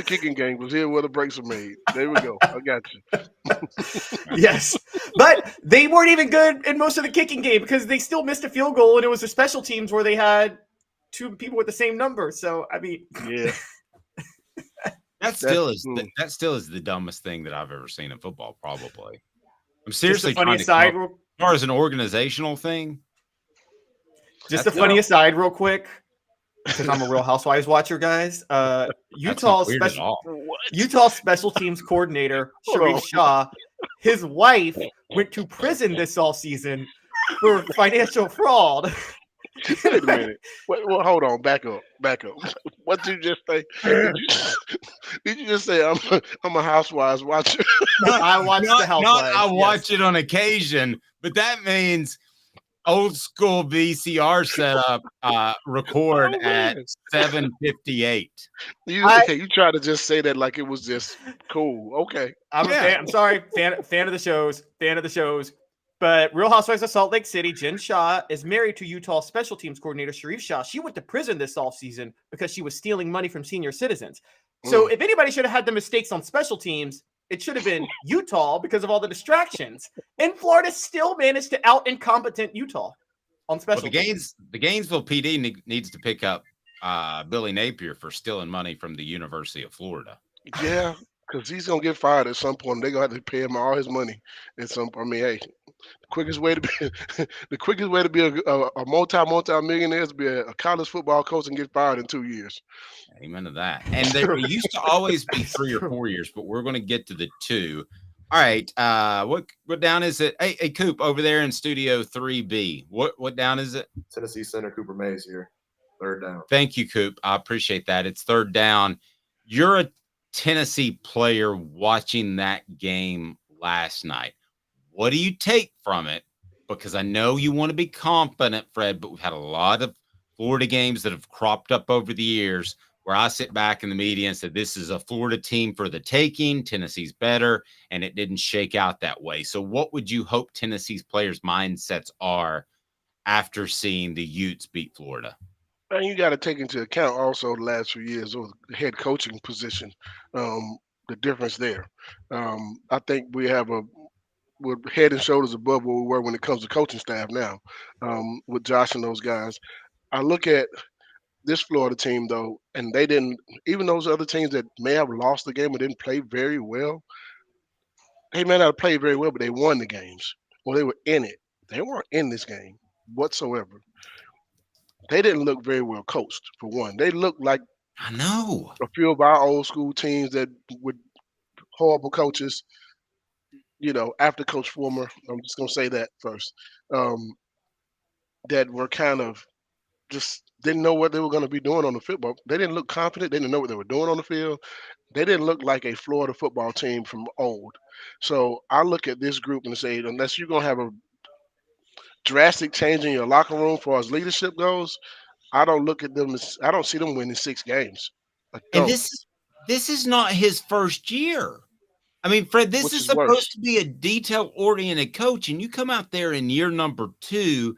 kicking game was here where the breaks were made. There we go. I got you. Yes. But they weren't even good in most of the kicking game because they still missed a field goal, and it was the special teams where they had 2 people with the same number. So, I mean. Yeah. That still is the dumbest thing that I've ever seen in football, probably. I'm seriously trying to aside, as far as an organizational thing. Just a funny aside real quick, because I'm a Real Housewives watcher, guys. Utah special teams coordinator, Sharif Shah, his wife went to prison this all season for financial fraud. Wait a minute. Well, hold on. Back up. What did you just say? Did you just say I'm a Housewives watcher? I watch the Housewives. I watch it on occasion, but that means old school VCR setup. Record at 7:58. You try to just say that like it was just cool. Okay. I'm sorry. Fan of the shows. But Real Housewives of Salt Lake City, Jen Shah, is married to Utah special teams coordinator Sharif Shah. She went to prison this offseason because she was stealing money from senior citizens. So if anybody should have had the mistakes on special teams, it should have been Utah because of all the distractions. And Florida still managed to out-incompetent Utah on special teams. The Gainesville PD needs to pick up Billy Napier for stealing money from the University of Florida. Yeah, because he's going to get fired at some point. They're going to have to pay him all his money at some point. I mean, hey. The quickest way to be a multi-millionaire is to be a college football coach and get fired in 2 years. Amen to that. And there used to always be 3 or 4 years, but we're going to get to the 2. All right. What down is it? Hey, Coop, over there in Studio 3B. What down is it? Tennessee center Cooper Mays here. 3rd down. Thank you, Coop. I appreciate that. It's 3rd down. You're a Tennessee player watching that game last night. What do you take from it? Because I know you want to be confident, Fred, but we've had a lot of Florida games that have cropped up over the years where I sit back in the media and said, this is a Florida team for the taking. Tennessee's better, and it didn't shake out that way. So what would you hope Tennessee's players' mindsets are after seeing the Utes beat Florida? And you got to take into account also the last few years of the head coaching position, the difference there. I think we're head and shoulders above where we were when it comes to coaching staff now, with Josh and those guys. I look at this Florida team, though, and they didn't – even those other teams that may have lost the game or didn't play very well, they may not have played very well, but they won the games. Or they were in it. They weren't in this game whatsoever. They didn't look very well coached, for one. They looked like I know a few of our old school teams that with horrible coaches – after Coach Fulmer, I'm just going to say that first, that were kind of just didn't know what they were going to be doing on the football. They didn't look confident. They didn't know what they were doing on the field. They didn't look like a Florida football team from old. So I look at this group and say, unless you're going to have a drastic change in your locker room as far as leadership goes, I don't see them winning 6 games. And this is not his first year. I mean, Fred, this is supposed to be a detail-oriented coach, and you come out there in year number 2,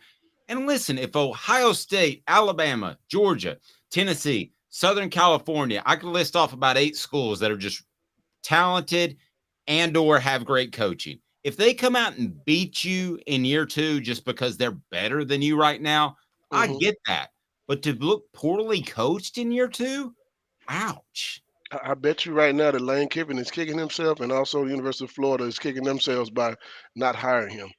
and listen, if Ohio State, Alabama, Georgia, Tennessee, Southern California, I could list off about 8 schools that are just talented and or have great coaching. If they come out and beat you in year 2 just because they're better than you right now, I get that. but to look poorly coached in year 2, ouch. I bet you right now that Lane Kiffin is kicking himself, and also the University of Florida is kicking themselves by not hiring him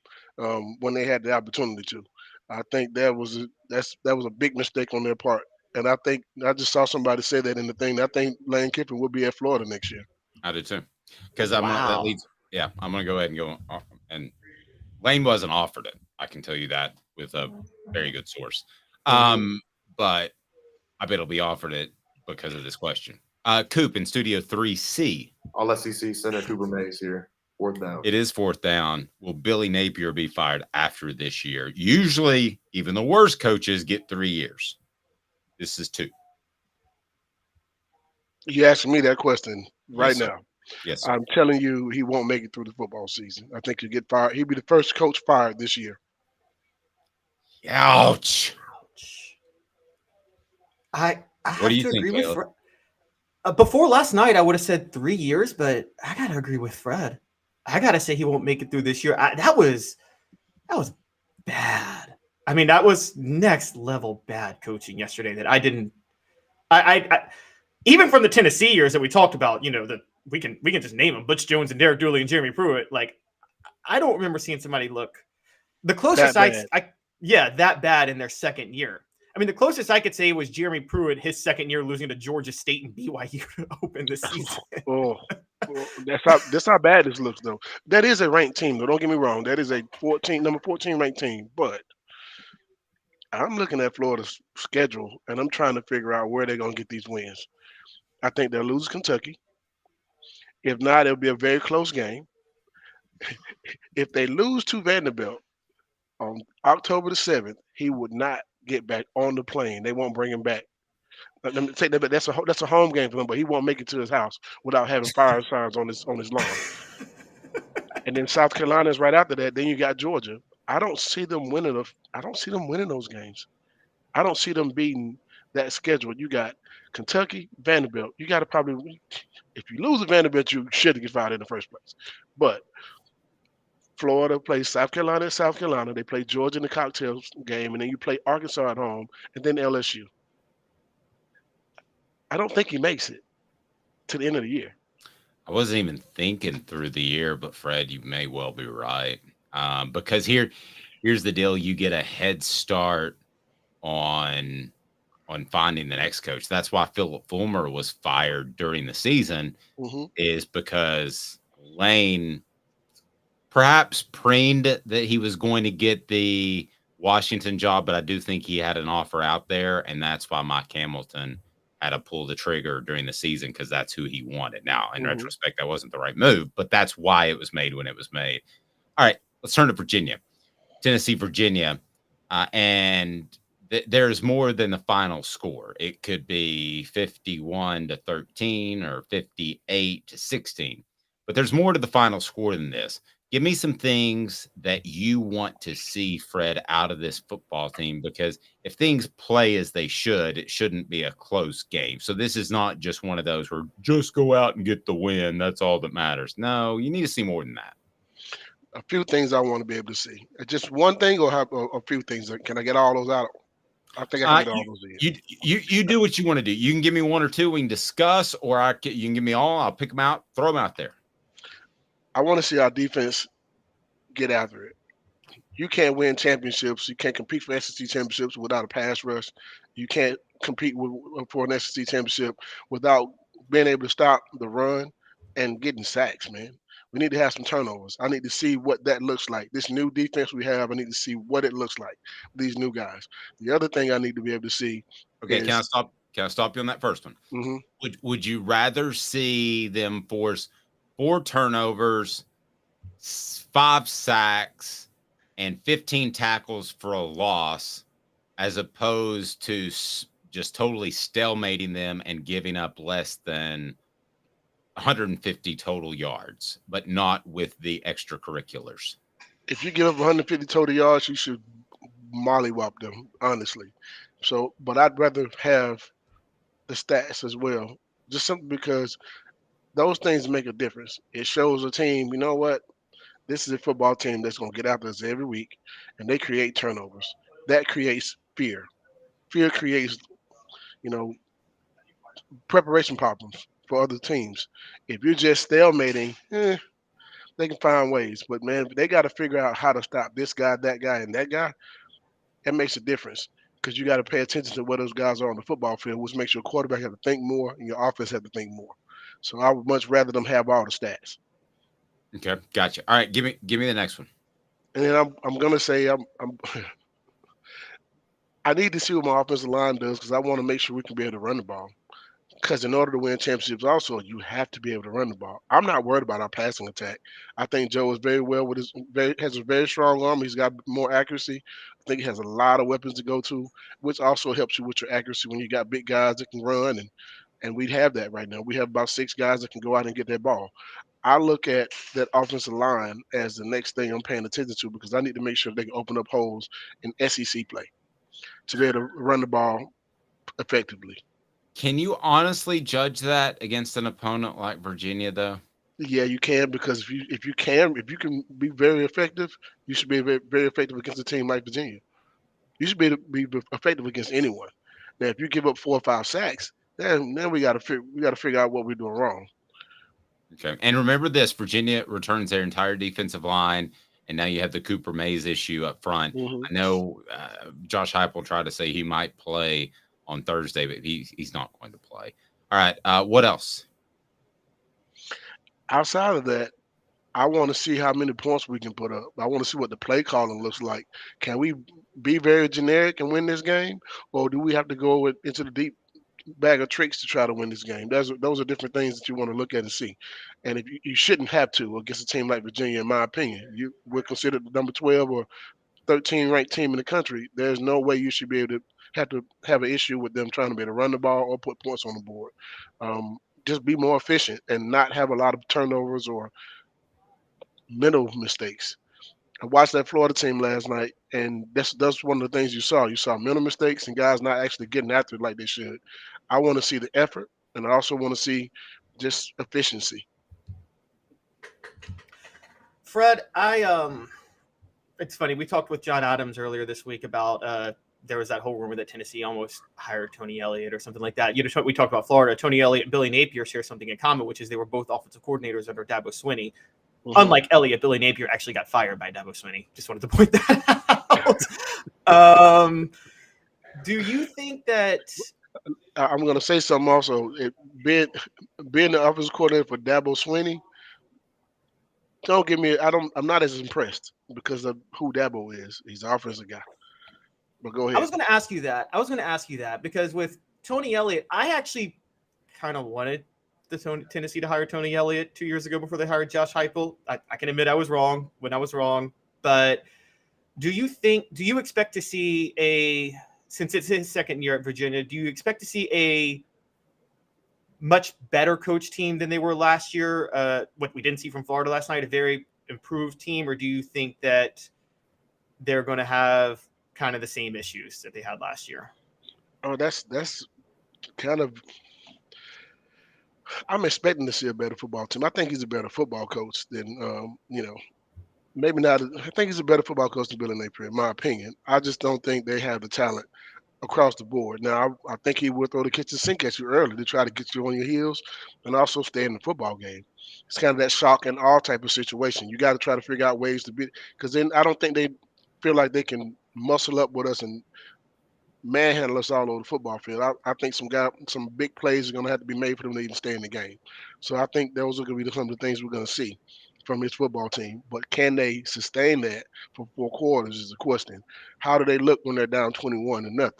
when they had the opportunity to. I think that was a big mistake on their part, and I think I just saw somebody say that in the thing. I think Lane Kiffin will be at Florida next year. I do too, because that leads. Yeah, I'm gonna go ahead and go. And Lane wasn't offered it. I can tell you that with a very good source. But I bet he'll be offered it because of this question. Coop in Studio 3C. All SEC center Cooper Mays here. 4th down. It is 4th down. Will Billy Napier be fired after this year? Usually, even the worst coaches get 3 years. This is 2. You asking me that question right now. Yes, sir. I'm telling you, he won't make it through the football season. I think he'll get fired. He'll be the first coach fired this year. Ouch. I have What do you to think, agree with Caleb? Fred. Before last night, I would have said 3 years, but I gotta agree with Fred. I gotta say he won't make it through this year. That was bad. I mean, that was next level bad coaching yesterday. That I didn't. I even from the Tennessee years that we talked about, that we can just name them: Butch Jones and Derek Dooley and Jeremy Pruitt. Like, I don't remember seeing somebody look the closest that bad in their second year. I mean, the closest I could say was Jeremy Pruitt, his second year, losing to Georgia State and BYU to open the season. That's how bad this looks, though. That is a ranked team, though. Don't get me wrong. That is a number 14 ranked team. But I'm looking at Florida's schedule, and I'm trying to figure out where they're going to get these wins. I think they'll lose Kentucky. If not, it'll be a very close game. If they lose to Vanderbilt on October the 7th, he would not get back on the plane. They won't bring him back. Let me take that, but that's a home game for him. But he won't make it to his house without having fire signs on his lawn. And then South Carolina is right after that. Then you got Georgia. I don't see them winning those games. I don't see them beating that schedule. You got Kentucky, Vanderbilt. You got to probably, if you lose to Vanderbilt, you should get fired in the first place. But Florida plays South Carolina at South Carolina. They play Georgia in the cocktail game, and then you play Arkansas at home, and then LSU. I don't think he makes it to the end of the year. I wasn't even thinking through the year, but Fred, you may well be right. Because here's the deal: you get a head start on finding the next coach. That's why Philip Fulmer was fired during the season, is because Lane perhaps preened that he was going to get the Washington job, but I do think he had an offer out there, and that's why Mike Hamilton had to pull the trigger during the season, because that's who he wanted. Now, in retrospect, that wasn't the right move, but that's why it was made when it was made. All right, let's turn to Virginia. Tennessee, Virginia, and there's more than the final score. It could be 51-13 or 58-16, but there's more to the final score than this. Give me some things that you want to see, Fred, out of this football team, because if things play as they should, it shouldn't be a close game. So this is not just one of those where just go out and get the win. That's all that matters. No, you need to see more than that. A few things I want to be able to see. Just one thing or have a few things? Can I get all those out? I think I can get all those in. You do what you want to do. You can give me one or two we can discuss, or you can give me all. I'll pick them out, throw them out there. I want to see our defense get after it. You can't win championships. You can't compete for SEC championships without a pass rush. You can't compete for an SEC championship without being able to stop the run and getting sacks, man. We need to have some turnovers. I need to see what that looks like. This new defense we have, I need to see what it looks like, these new guys. The other thing I need to be able to see. Okay, can I stop you on that first one? Would you rather see them force 4 turnovers, 5 sacks, and 15 tackles for a loss, as opposed to just totally stalemating them and giving up less than 150 total yards, but not with the extracurriculars? If you give up 150 total yards, you should mollywop them, honestly. So, but I'd rather have the stats as well, just simply because those things make a difference. It shows a team, you know what? This is a football team that's going to get after us every week, and they create turnovers. That creates fear. fear creates, preparation problems for other teams. If you're just stalemating, they can find ways. But man, they got to figure out how to stop this guy, that guy, and that guy. It makes a difference because you got to pay attention to where those guys are on the football field, which makes your quarterback have to think more and your offense have to think more. So I would much rather them have all the stats. Okay, gotcha. All right, give me the next one. And then I'm gonna say I need to see what my offensive line does because I want to make sure we can be able to run the ball. Because in order to win championships, also you have to be able to run the ball. I'm not worried about our passing attack. I think Joe is very well with has a very strong arm. He's got more accuracy. I think he has a lot of weapons to go to, which also helps you with your accuracy when you got big guys that can run, and we have that right now. We have about 6 guys that can go out and get that ball. I look at that offensive line as the next thing I'm paying attention to because I need to make sure they can open up holes in SEC play to be able to run the ball effectively. Can you honestly judge that against an opponent like Virginia, though? Yeah, you can because if you can be very effective, you should be very, very effective against a team like Virginia. You should be effective against anyone. Now, if you give up 4 or 5 sacks, then we got to figure out what we're doing wrong. Okay, and remember this: Virginia returns their entire defensive line, and now you have the Cooper Mays issue up front. Mm-hmm. I know Josh Heupel tried to say he might play on Thursday, but he's not going to play. All right, what else? Outside of that, I want to see how many points we can put up. I want to see what the play calling looks like. Can we be very generic and win this game, or do we have to go into the deep bag of tricks to try to win this game? Those are different things that you want to look at and see. And if you shouldn't have to against a team like Virginia, in my opinion, we're considered the number 12 or 13 ranked team in the country. There's no way you should be able to have an issue with them trying to be able to run the ball or put points on the board. Just be more efficient and not have a lot of turnovers or mental mistakes. I watched that Florida team last night, and that's one of the things you saw. You saw mental mistakes and guys not actually getting after it like they should. I want to see the effort, and I also want to see just efficiency. Fred, it's funny. We talked with John Adams earlier this week about there was that whole rumor that Tennessee almost hired Tony Elliott or something like that. We talked about Florida. Tony Elliott and Billy Napier share something in common, which is they were both offensive coordinators under Dabo Swinney. Mm-hmm. Unlike Elliott, Billy Napier actually got fired by Dabo Swinney. Just wanted to point that out. Do you think that I'm going to say something also? Being the offensive coordinator for Dabo Swinney, don't give me. I'm not as impressed because of who Dabo is. He's an offensive guy. But go ahead. I was going to ask you that because with Tony Elliott, I actually kind of wanted Tennessee to hire Tony Elliott 2 years ago before they hired Josh Heupel. I can admit I was wrong when I was wrong. But do you expect to see since it's his second year at Virginia, do you expect to see a much better coach team than they were last year? What we didn't see from Florida last night, a very improved team, or do you think that they're going to have kind of the same issues that they had last year? Oh, that's kind of. I'm expecting to see a better football team. I think he's a better football coach than maybe not. I think he's a better football coach than Billy Napier, in my opinion. I just don't think they have the talent across the board. Now, I think he will throw the kitchen sink at you early to try to get you on your heels and also stay in the football game. It's kind of that shock and awe type of situation. You got to try to figure out ways to beat it, because then I don't think they feel like they can muscle up with us and manhandle us all over the football field. I think some big plays are going to have to be made for them to even stay in the game. So I think those are going to be some of the things we're going to see from this football team. But can they sustain that for 4 quarters is the question. How do they look when they're down 21-0?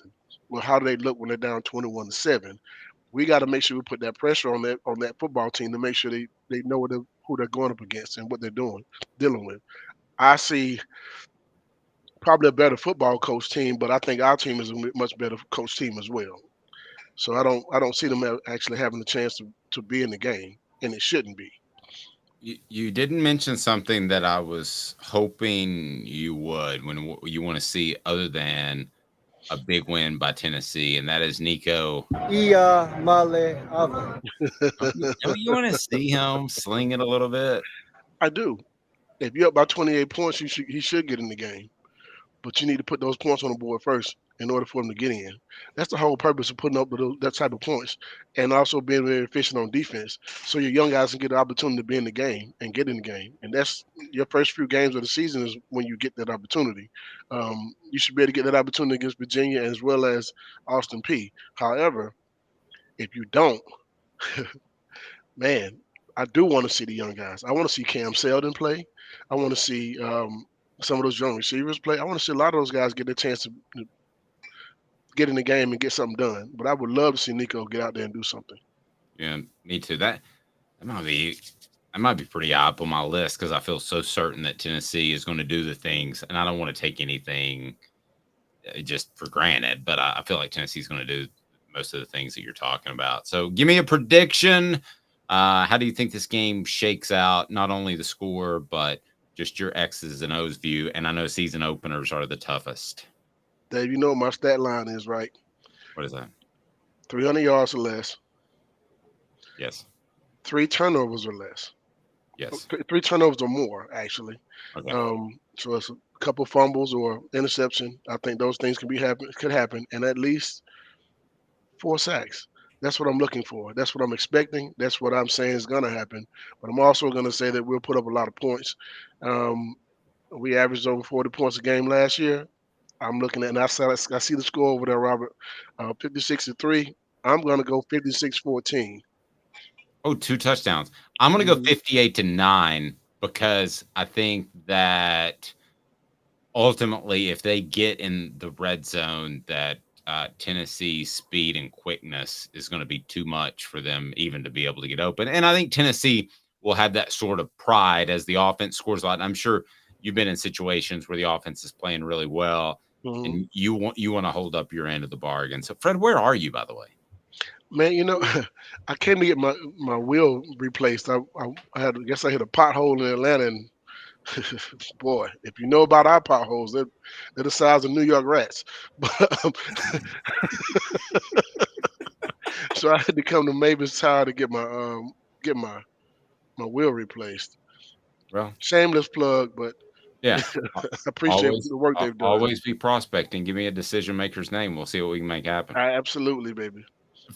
Well, how do they look when they're down 21-7? We got to make sure we put that pressure on that football team to make sure they know who they're going up against and what they're dealing with. I see probably a better football coach team, but I think our team is a much better coach team as well. So I don't see them actually having the chance to be in the game, and it shouldn't be. You didn't mention something that I was hoping you would when you want to see other than a big win by Tennessee, and that is Nico. Don't you want to see him sling it a little bit? I do. If you're up by 28 points, he should get in the game. but you need to put those points on the board first in order for them to get in. That's the whole purpose of putting up that type of points, and also being very efficient on defense, so your young guys can get the opportunity to be in the game and get in the game. And that's your first few games of the season is when you get that opportunity. You should be able to get that opportunity against Virginia as well as Austin Peay. However, if you don't, man, I do want to see the young guys. I want to see Cam Selden play. I want to see some of those young receivers play. I want to see a lot of those guys get a chance to get in the game and get something done. But I would love to see Nico get out there and do something. Yeah, me too. That might be pretty high up on my list because I feel so certain that Tennessee is going to do the things, and I don't want to take anything just for granted, but I feel like Tennessee is going to do most of the things that you're talking about. So give me a prediction. How do you think this game shakes out? Not only the score, but just your X's and O's view. And I know season openers are the toughest. Dave, you know what my stat line is, right? What is that? 300 yards or less. Yes. 3 turnovers or less. Yes. 3 turnovers or more, actually. Okay. So it's a couple fumbles or interception. I think those things could happen, and at least 4 sacks. That's what I'm looking for. That's what I'm expecting. That's what I'm saying is going to happen. But I'm also going to say that we'll put up a lot of points. We averaged over 40 points a game last year. I'm looking at, and I see the score over there, Robert, 56-3. I'm going to go 56-14. Oh, 2 touchdowns. I'm going to go 58-9 because I think that ultimately if they get in the red zone, that Tennessee's speed and quickness is going to be too much for them even to be able to get open. And I think Tennessee will have that sort of pride as the offense scores a lot. And I'm sure you've been in situations where the offense is playing really well, and you want to hold up your end of the bargain. So, Fred, where are you, by the way? Man, you know, I came to get my wheel replaced. I guess I hit a pothole in Atlanta, and boy, if you know about our potholes, they're the size of New York rats. But, so I had to come to Mavis Tire to get my wheel replaced. Well, shameless plug, but yeah, I appreciate the work they've done. Always be prospecting. Give me a decision maker's name. We'll see what we can make happen. Absolutely, baby.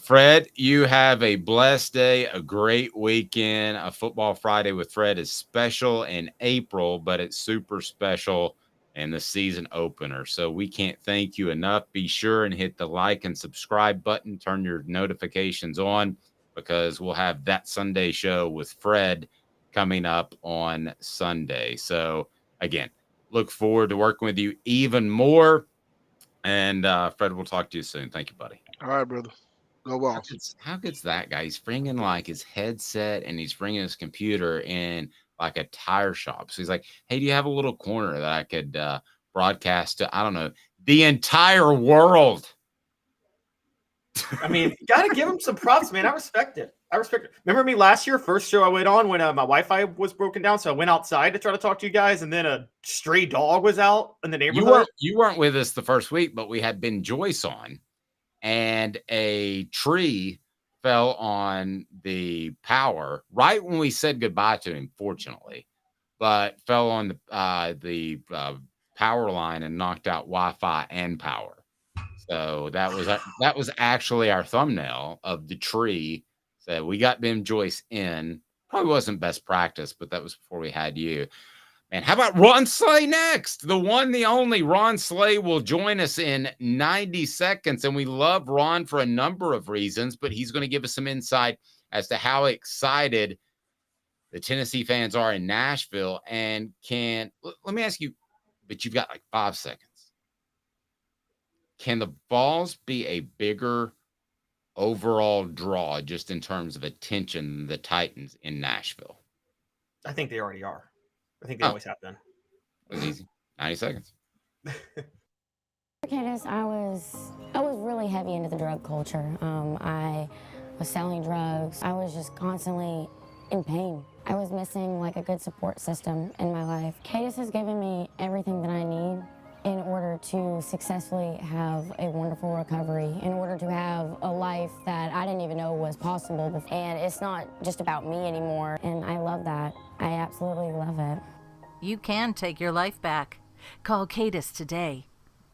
Fred, you have a blessed day, a great weekend. A Football Friday with Fred is special in April, but it's super special in the season opener. So we can't thank you enough. Be sure and hit the like and subscribe button. Turn your notifications on because we'll have That Sunday Show with Fred coming up on Sunday. So again, look forward to working with you even more. And Fred, we'll talk to you soon. Thank you, buddy. All right, brother. Go Vols. How good's that guy? He's bringing like his headset and he's bringing his computer in like a tire shop. So he's like, hey, do you have a little corner that I could broadcast to, I don't know, the entire world? I mean, gotta give him some props, man. I respect it. Remember me last year, first show I went on when my Wi-Fi was broken down, so I went outside to try to talk to you guys, and then a stray dog was out in the neighborhood. You weren't with us the first week, but we had Ben Joyce on, and a tree fell on the power right when we said goodbye to him, fortunately, but fell on the power line and knocked out Wi-Fi and power. So that was actually our thumbnail of the tree. So we got Ben Joyce in. Probably wasn't best practice, but that was before we had you. Man, how about Ron Slay next? The one, the only Ron Slay will join us in 90 seconds. And we love Ron for a number of reasons, but he's going to give us some insight as to how excited the Tennessee fans are in Nashville. And let me ask you, but you've got like 5 seconds. Can the Vols be a bigger overall draw just in terms of attention than the Titans in Nashville? I think they already are. I think they always have been. It was easy. 90 seconds. Candace, I was really heavy into the drug culture. I was selling drugs. I was just constantly in pain. I was missing like a good support system in my life. Candace has given me everything that I need in order to successfully have a wonderful recovery, in order to have a life that I didn't even know was possible before. And it's not just about me anymore, and I love that. I absolutely love it. You can take your life back. Call Cadis today.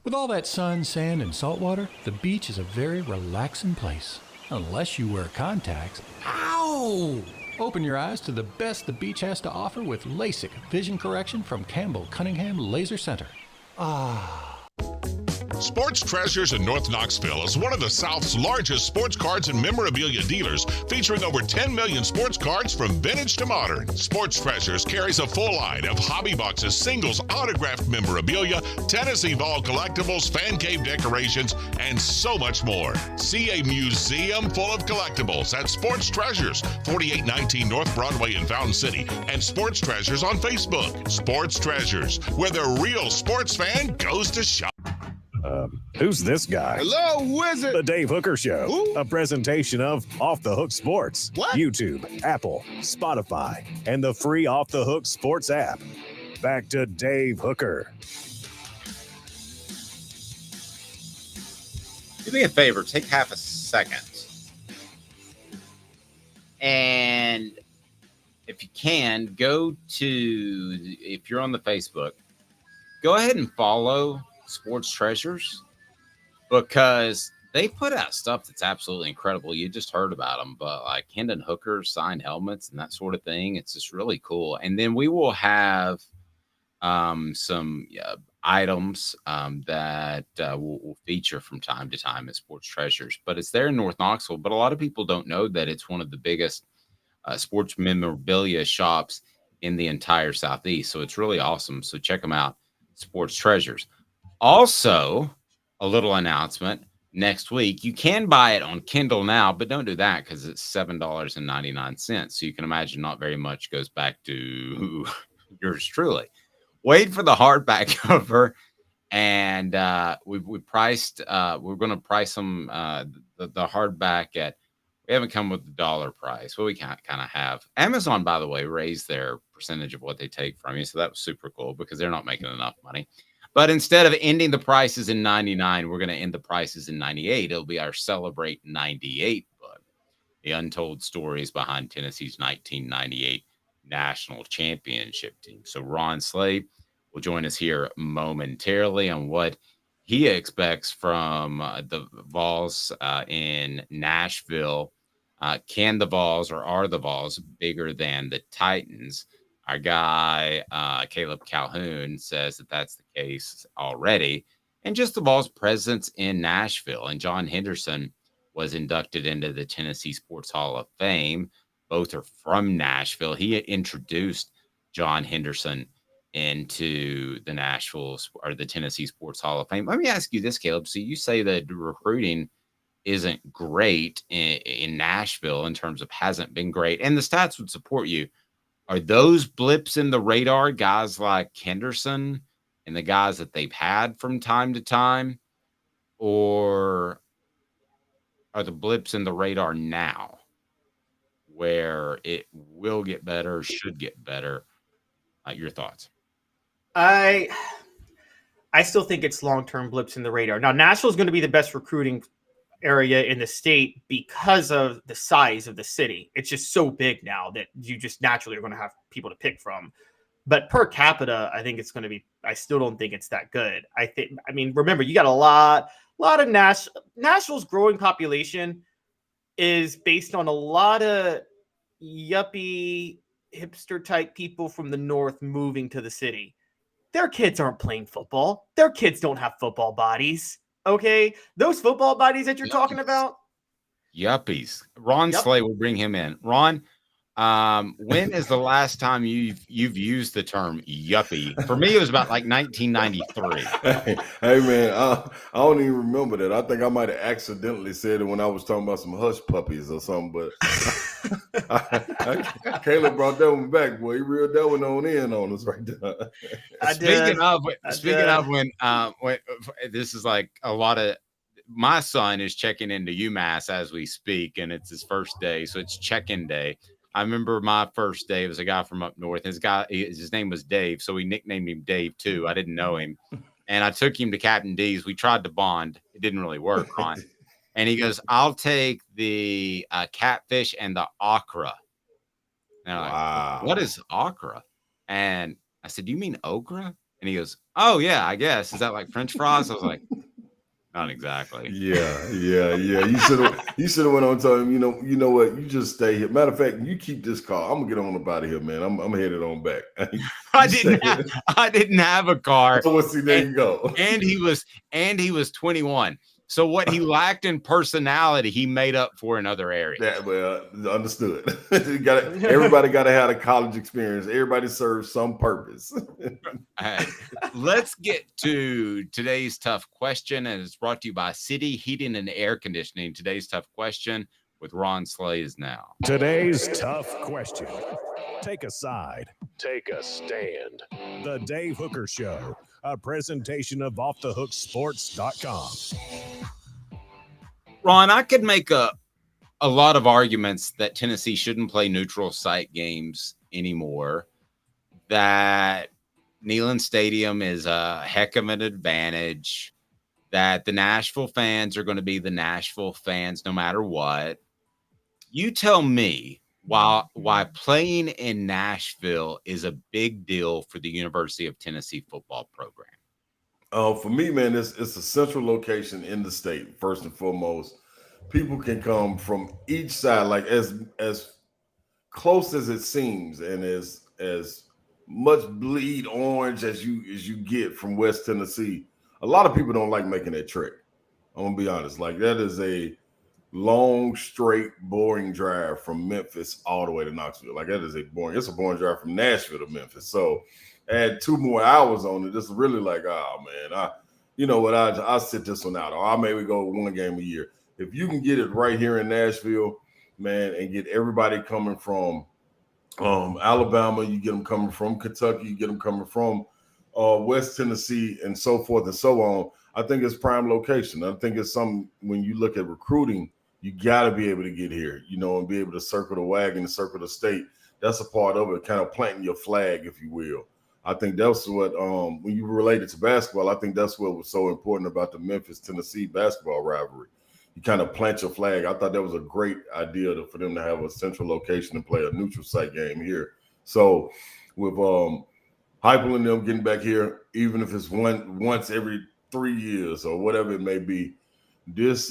With all that sun, sand, and salt water, the beach is a very relaxing place. Unless you wear contacts. Ow! Open your eyes to the best the beach has to offer with LASIK vision correction from Campbell Cunningham Laser Center. Ah. Sports Treasures in North Knoxville is one of the South's largest sports cards and memorabilia dealers, featuring over 10 million sports cards from vintage to modern. Sports Treasures carries a full line of hobby boxes, singles, autographed memorabilia, Tennessee Vol collectibles, fan cave decorations, and so much more. See a museum full of collectibles at Sports Treasures, 4819 North Broadway in Fountain City, and Sports Treasures on Facebook. Sports Treasures, where the real sports fan goes to shop. Who's this guy? Hello, who is it? The Dave Hooker Show, Who? a presentation of Off the Hook Sports. What? YouTube, Apple, Spotify, and the free Off the Hook Sports app. Back to Dave Hooker. Do me a favor, take half a second. And if you can, go to, if you're on the Facebook, go ahead and follow Sports Treasures, because they put out stuff that's absolutely incredible. You just heard about them, but like Hendon Hooker signed helmets and that sort of thing. It's just really cool. And then we will have some items that will feature from time to time at Sports Treasures, but it's there in North Knoxville. But a lot of people don't know that it's one of the biggest sports memorabilia shops in the entire Southeast. So it's really awesome. So check them out, Sports Treasures. Also, a little announcement next week. You can buy it on Kindle now, but don't do that because it's $7.99. So you can imagine not very much goes back to yours truly. Wait for the hardback cover, and we priced. We're going to price them the hardback at. We haven't come with the dollar price. Well, we kind of have. Amazon, by the way, raised their percentage of what they take from you, so that was super cool because they're not making enough money. But instead of ending the prices in 99, we're going to end the prices in 98. It'll be our Celebrate 98 book. The untold stories behind Tennessee's 1998 national championship team. So Ron Slade will join us here momentarily on what he expects from the Vols in Nashville. Can the Vols, or are the Vols bigger than the Titans? Our guy, Caleb Calhoun, says that that's the case already. And just the Vols' presence in Nashville. And John Henderson was inducted into the Tennessee Sports Hall of Fame. Both are from Nashville. He introduced John Henderson into the Nashville or the Tennessee Sports Hall of Fame. Let me ask you this, Caleb. So you say that recruiting isn't great in Nashville in terms of hasn't been great, and the stats would support you. Are those blips in the radar, guys like Henderson and the guys that they've had from time to time, or are the blips in the radar now where it will get better, should get better? Your thoughts? I still think it's long-term blips in the radar. Now, Nashville is going to be the best recruiting area in the state because of the size of the city. It's just so big now that you just naturally are going to have people to pick from. But per capita, I think it's going to be, I still don't think it's that good. Remember, you got a lot of Nashville's growing population is based on a lot of yuppie hipster type people from the north moving to the city. Their kids aren't playing football. Their kids don't have football bodies. Okay, those football bodies that you're talking about. Yuppies. Ron Slay will bring him in. Ron, when is the last time you've used the term yuppie? For me, it was about like 1993. Hey man, I don't even remember that. I think I might have accidentally said it when I was talking about some hush puppies or something. But Caleb brought that one back, boy. He reeled that one on us right there. Speaking of when this is like a lot of. My son is checking into UMass as we speak, and it's his first day, so it's check-in day. I remember my first day. It was a guy from up north. His name was Dave, so we nicknamed him Dave too. I didn't know him, and I took him to Captain D's. We tried to bond. It didn't really work, Ron. And he goes, "I'll take the catfish and the okra." And I'm like, "What is okra?" And I said, "Do you mean okra?" And he goes, "Oh yeah, I guess. Is that like French fries?" I was like, "Not exactly." Yeah. You should have went on to him. You know what? You just stay here. Matter of fact, you keep this car. I'm gonna get on up out of here, man. I'm headed on back. I didn't have a car. Oh, well, see, there you go. And he was 21. So what he lacked in personality, he made up for in other areas. Understood. Everybody got to have a college experience. Everybody serves some purpose. Right. Let's get to today's tough question, and it's brought to you by City Heating and Air Conditioning. Today's tough question with Ron Slays now. Today's tough question. Take a side. Take a stand. The Dave Hooker Show, a presentation of offthehooksports.com. Ron, I could make a lot of arguments that Tennessee shouldn't play neutral site games anymore, that Neyland Stadium is a heck of an advantage, that the Nashville fans are going to be the Nashville fans no matter what. You tell me why playing in Nashville is a big deal for the University of Tennessee football program. For me, man, it's a central location in the state, first and foremost. People can come from each side, like as close as it seems, and as much bleed orange as you get from West Tennessee. A lot of people don't like making that trek. I'm gonna be honest. Like, that is a long, straight, boring drive from Memphis all the way to Knoxville. Like, it's a boring drive from Nashville to Memphis. So add 2 more hours on it. It's really like, oh man, I'll sit this one out. Or I'll maybe go 1 game a year. If you can get it right here in Nashville, man, and get everybody coming from Alabama, you get them coming from Kentucky, you get them coming from West Tennessee, and so forth and so on. I think it's prime location. I think it's something, when you look at recruiting, you got to be able to get here, and be able to circle the wagon and circle the state. That's a part of it, kind of planting your flag, if you will. I think that's what, when you relate it to basketball, I think that's what was so important about the Memphis-Tennessee basketball rivalry. You kind of plant your flag. I thought that was a great idea for them to have a central location and play a neutral site game here. So with Heupel and them getting back here, even if it's once every 3 years or whatever it may be, it's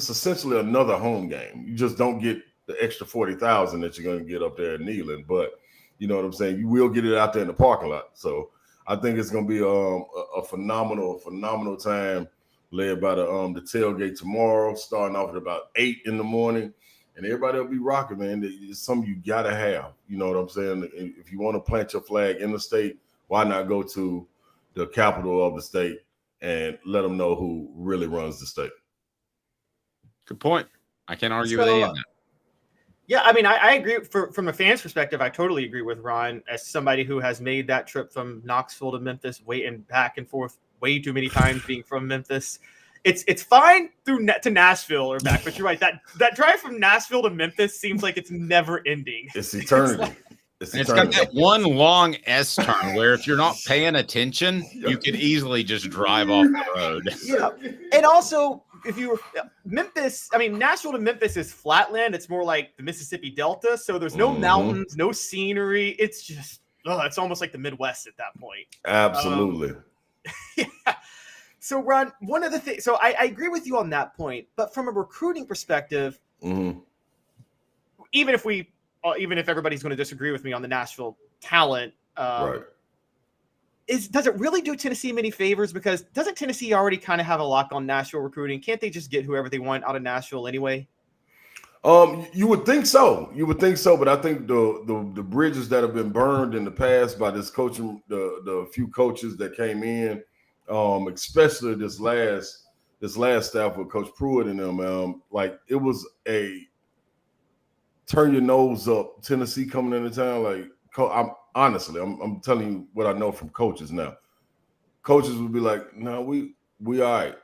essentially another home game. You just don't get the extra 40,000 that you're going to get up there in Neyland, but you know what I'm saying? You will get it out there in the parking lot. So I think it's going to be a phenomenal time, led by the tailgate tomorrow, starting off at about 8 in the morning, and everybody will be rocking, man. It's something you got to have. You know what I'm saying? If you want to plant your flag in the state, why not go to the capital of the state and let them know who really runs the state? Good point. I can't argue with any of that. Yeah, I mean, I agree. From a fan's perspective, I totally agree with Ron. As somebody who has made that trip from Knoxville to Memphis, and back and forth way too many times, being from Memphis, it's fine to Nashville or back. But you're right, that drive from Nashville to Memphis seems like it's never ending. It's eternity. It's got that one long S turn where if you're not paying attention, you could easily just drive off the road. Yeah, and also, if you were Nashville to Memphis is flatland. It's more like the Mississippi Delta. So there's no mountains, no scenery. It's just, it's almost like the Midwest at that point. Absolutely. Yeah. So Ron, one of the things, so I agree with you on that point, but from a recruiting perspective, even if everybody's going to disagree with me on the Nashville talent, right. Does it really do Tennessee many favors? Because doesn't Tennessee already kind of have a lock on Nashville recruiting? Can't they just get whoever they want out of Nashville anyway? You would think so. But I think the bridges that have been burned in the past by this coaching, the few coaches that came in, especially this last staff with Coach Pruitt and them, like it was a turn your nose up Tennessee coming into town. Like, I'm telling you what I know from coaches now. Coaches would be like, "No, we all right.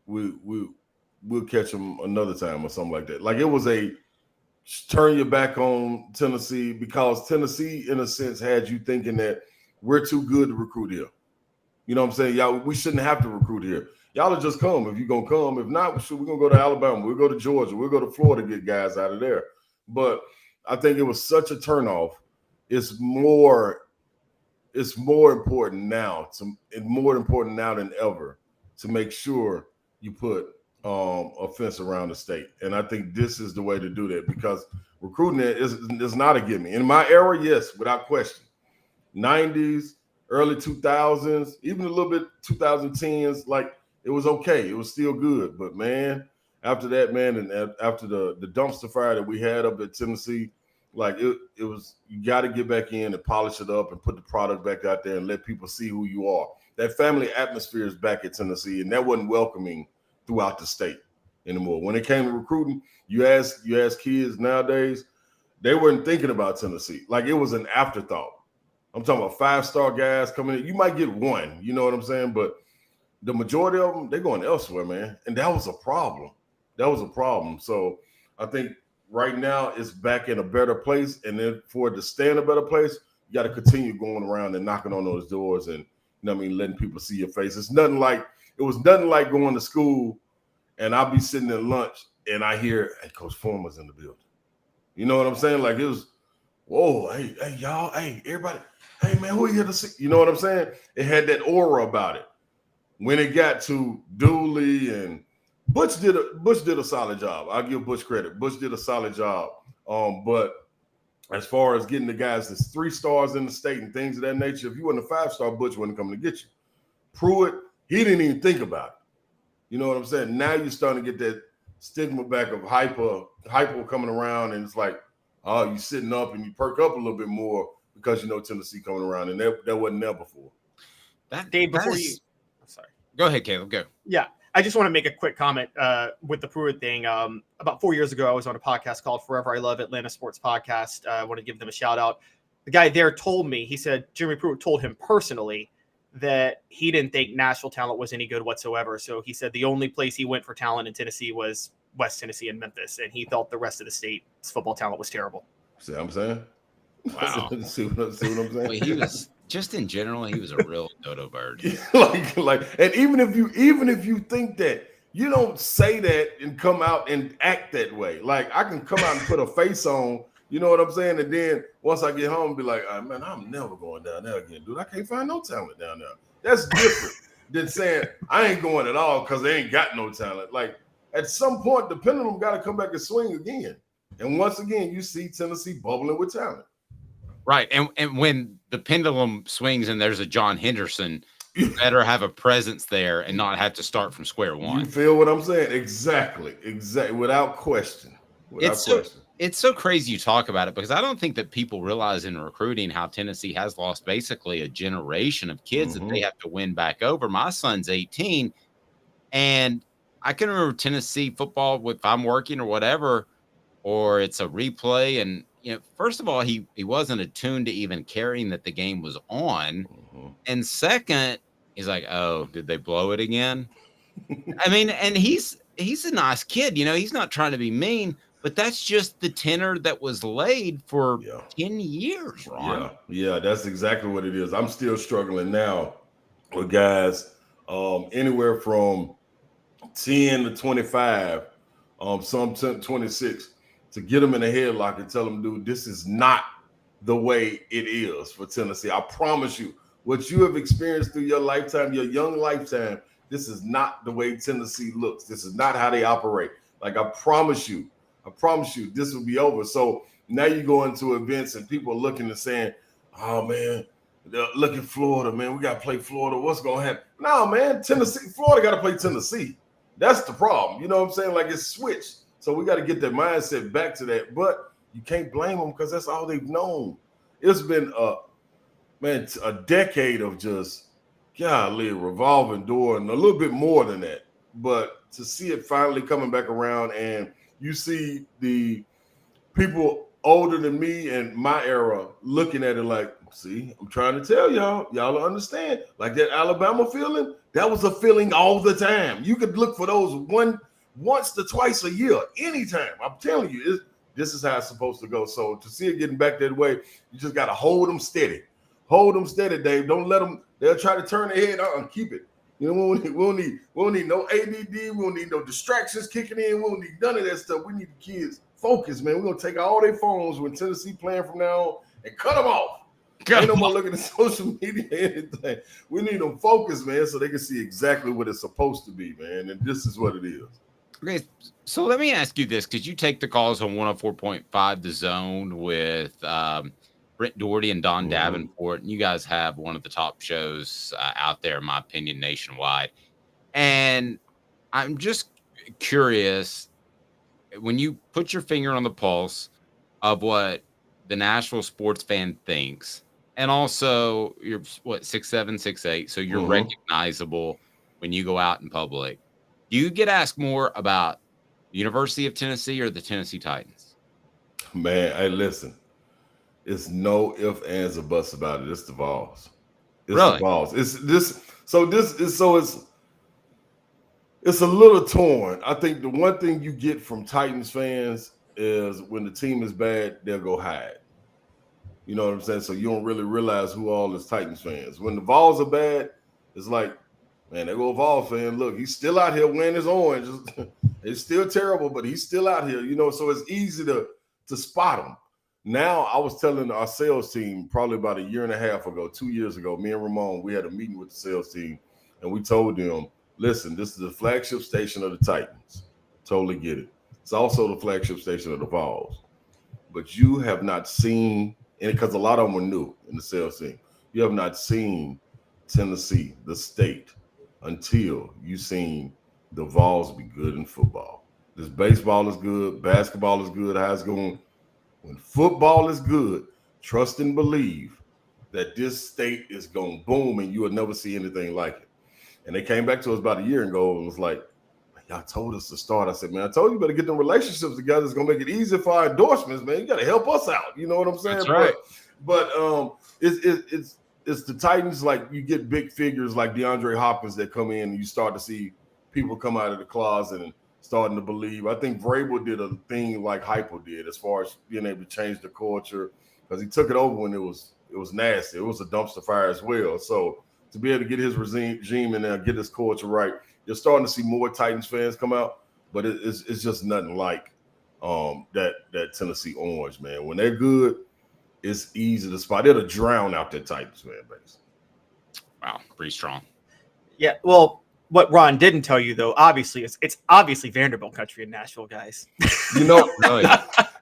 We'll catch them another time," or something like that. Like, it was a turn your back on Tennessee, because Tennessee, in a sense, had you thinking that we're too good to recruit here. You know what I'm saying? Y'all, we shouldn't have to recruit here. Y'all will just come if you're going to come. If not, we're going to go to Alabama. We'll go to Georgia. We'll go to Florida to get guys out of there. But I think it was such a turnoff. It's more it's more important now than ever to make sure you put a fence around the state. And I think this is the way to do that, because recruiting is not a gimme. In my era, yes, without question. 90s, early 2000s, even a little bit 2010s, like it was okay. It was still good. But man, after that, man, and after the dumpster fire that we had up at Tennessee, like it was, you got to get back in and polish it up and put the product back out there and let people see who you are. That family atmosphere is back at Tennessee, and that wasn't welcoming throughout the state anymore. When it came to recruiting, you ask kids nowadays, they weren't thinking about Tennessee. Like it was an afterthought. I'm talking about 5-star guys coming in. You might get one, you know what I'm saying? But the majority of them, they're going elsewhere, man. And that was a problem. So I think right now it's back in a better place. And then for it to stay in a better place, you got to continue going around and knocking on those doors and, you know what I mean, letting people see your face. It was nothing like going to school and I'll be sitting at lunch and I hear, hey, Coach Foreman's in the building. You know what I'm saying? Like it was, whoa, hey, y'all, hey, everybody. Hey, man, who are you here to see? You know what I'm saying? It had that aura about it. When it got to Dooley and Butch did a solid job. I'll give Butch credit. Butch did a solid job. But as far as getting the guys that's 3 stars in the state and things of that nature, if you wasn't a 5-star, Butch wasn't coming to get you. Pruitt, he didn't even think about it. You know what I'm saying? Now you're starting to get that stigma back of hyper coming around, and it's like, oh, you sitting up and you perk up a little bit more because you know Tennessee coming around, and that wasn't there before. Sorry. Go ahead, Caleb. Go. Yeah, I just want to make a quick comment with the Pruitt thing. About 4 years ago, I was on a podcast called Forever I Love Atlanta Sports Podcast. I want to give them a shout out. The guy there told me, he said Jeremy Pruitt told him personally that he didn't think Nashville talent was any good whatsoever. So he said the only place he went for talent in Tennessee was West Tennessee and Memphis, and he thought the rest of the state's football talent was terrible. See what I'm saying? Wow. see what I'm saying? Well, he was just in general, he was a real dodo bird. like, and even if you think that, you don't say that and come out and act that way. Like I can come out and put a face on, you know what I'm saying? And then once I get home, be like, oh, man, I'm never going down there again, dude. I can't find no talent down there. That's different than saying I ain't going at all because they ain't got no talent. Like at some point, the pendulum got to come back and swing again. And once again, you see Tennessee bubbling with talent. Right. And when the pendulum swings and there's a John Henderson, you better have a presence there and not have to start from square one. You feel what I'm saying? Exactly. Without question. It's so crazy you talk about it, because I don't think that people realize in recruiting how Tennessee has lost basically a generation of kids that they have to win back over. My son's 18, and I can remember Tennessee football if I'm working or whatever, or it's a replay. And, you know, first of all, he wasn't attuned to even caring that the game was on. And second, he's like, oh, did they blow it again? I mean, and he's a nice kid, you know, he's not trying to be mean, but that's just the tenor that was laid for 10 years, Ron. Yeah, that's exactly what it is. I'm still struggling now with guys anywhere from 10 to 25, some 26, to get them in a headlock and tell them, dude, this is not the way it is for Tennessee. I promise you, what you have experienced through your lifetime, your young lifetime, this is not the way Tennessee looks. This is not how they operate. Like, I promise you, this will be over. So now you go into events and people are looking and saying, oh, man, look at Florida, man. We got to play Florida. What's going to happen? No, man, Florida got to play Tennessee. That's the problem. You know what I'm saying? Like, it's switched. So we got to get that mindset back to that. But you can't blame them because that's all they've known. It's been a decade of just, golly, revolving door and a little bit more than that. But to see it finally coming back around, and you see the people older than me and my era looking at it like, see, I'm trying to tell y'all don't understand. Like that Alabama feeling, that was a feeling all the time. You could look for those once to twice a year, anytime. I'm telling you, this is how it's supposed to go. So to see it getting back that way, you just got to hold them steady. Hold them steady, Dave. Don't let them. They'll try to turn their head out and keep it. You know, we don't need no ADD. We don't need no distractions kicking in. We don't need none of that stuff. We need the kids focused, man. We're going to take all their phones when Tennessee playing from now on and cut them off. Ain't no more looking at social media or anything. We need them focused, man, so they can see exactly what it's supposed to be, man. And this is what it is. Okay, so let me ask you this, because you take the calls on 104.5 The Zone with Brent Doherty and Don Davenport, and you guys have one of the top shows out there, in my opinion, nationwide. And I'm just curious, when you put your finger on the pulse of what the Nashville sports fan thinks, and also you're 6'7", 6'8", so you're recognizable when you go out in public. Do you get asked more about the University of Tennessee or the Tennessee Titans? Man, hey, listen. It's no ifs, ands, or buts about it. It's the Vols. It's really? The Vols. It's a little torn. I think the one thing you get from Titans fans is when the team is bad, they'll go hide. You know what I'm saying? So you don't really realize who all is Titans fans. When the Vols are bad, it's like, man, they go Vols fan. Look, he's still out here wearing his orange. It's still terrible, but he's still out here. You know, so it's easy to spot him. Now, I was telling our sales team probably about a year and a half ago, 2 years ago, me and Ramon, we had a meeting with the sales team, and we told them, listen, this is the flagship station of the Titans. Totally get it. It's also the flagship station of the Vols. But you have not seen, and because a lot of them were new in the sales team, you have not seen Tennessee, the state, until you've seen the Vols be good in football. This baseball is good, basketball is good, how's it going? When football is good, trust and believe that this state is going to boom and you will never see anything like it. And they came back to us about a year ago and was like, y'all told us to start. I said, man, I told you better get them relationships together. It's going to make it easier for our endorsements, man. You got to help us out. You know what I'm saying? That's right. But it's the Titans, like you get big figures like DeAndre Hopkins that come in and you start to see people come out of the closet and starting to believe. I think Vrabel did a thing like Hypo did as far as being able to change the culture because he took it over when it was nasty. It was a dumpster fire as well. So to be able to get his regime in there, get his culture right, you're starting to see more Titans fans come out, but it's just nothing like that Tennessee orange, man. When they're good, it's easy to spot. It'll drown out that Titans fan base. Wow, pretty strong. Yeah, well, what Ron didn't tell you though, obviously, it's obviously Vanderbilt country in Nashville, guys. You know,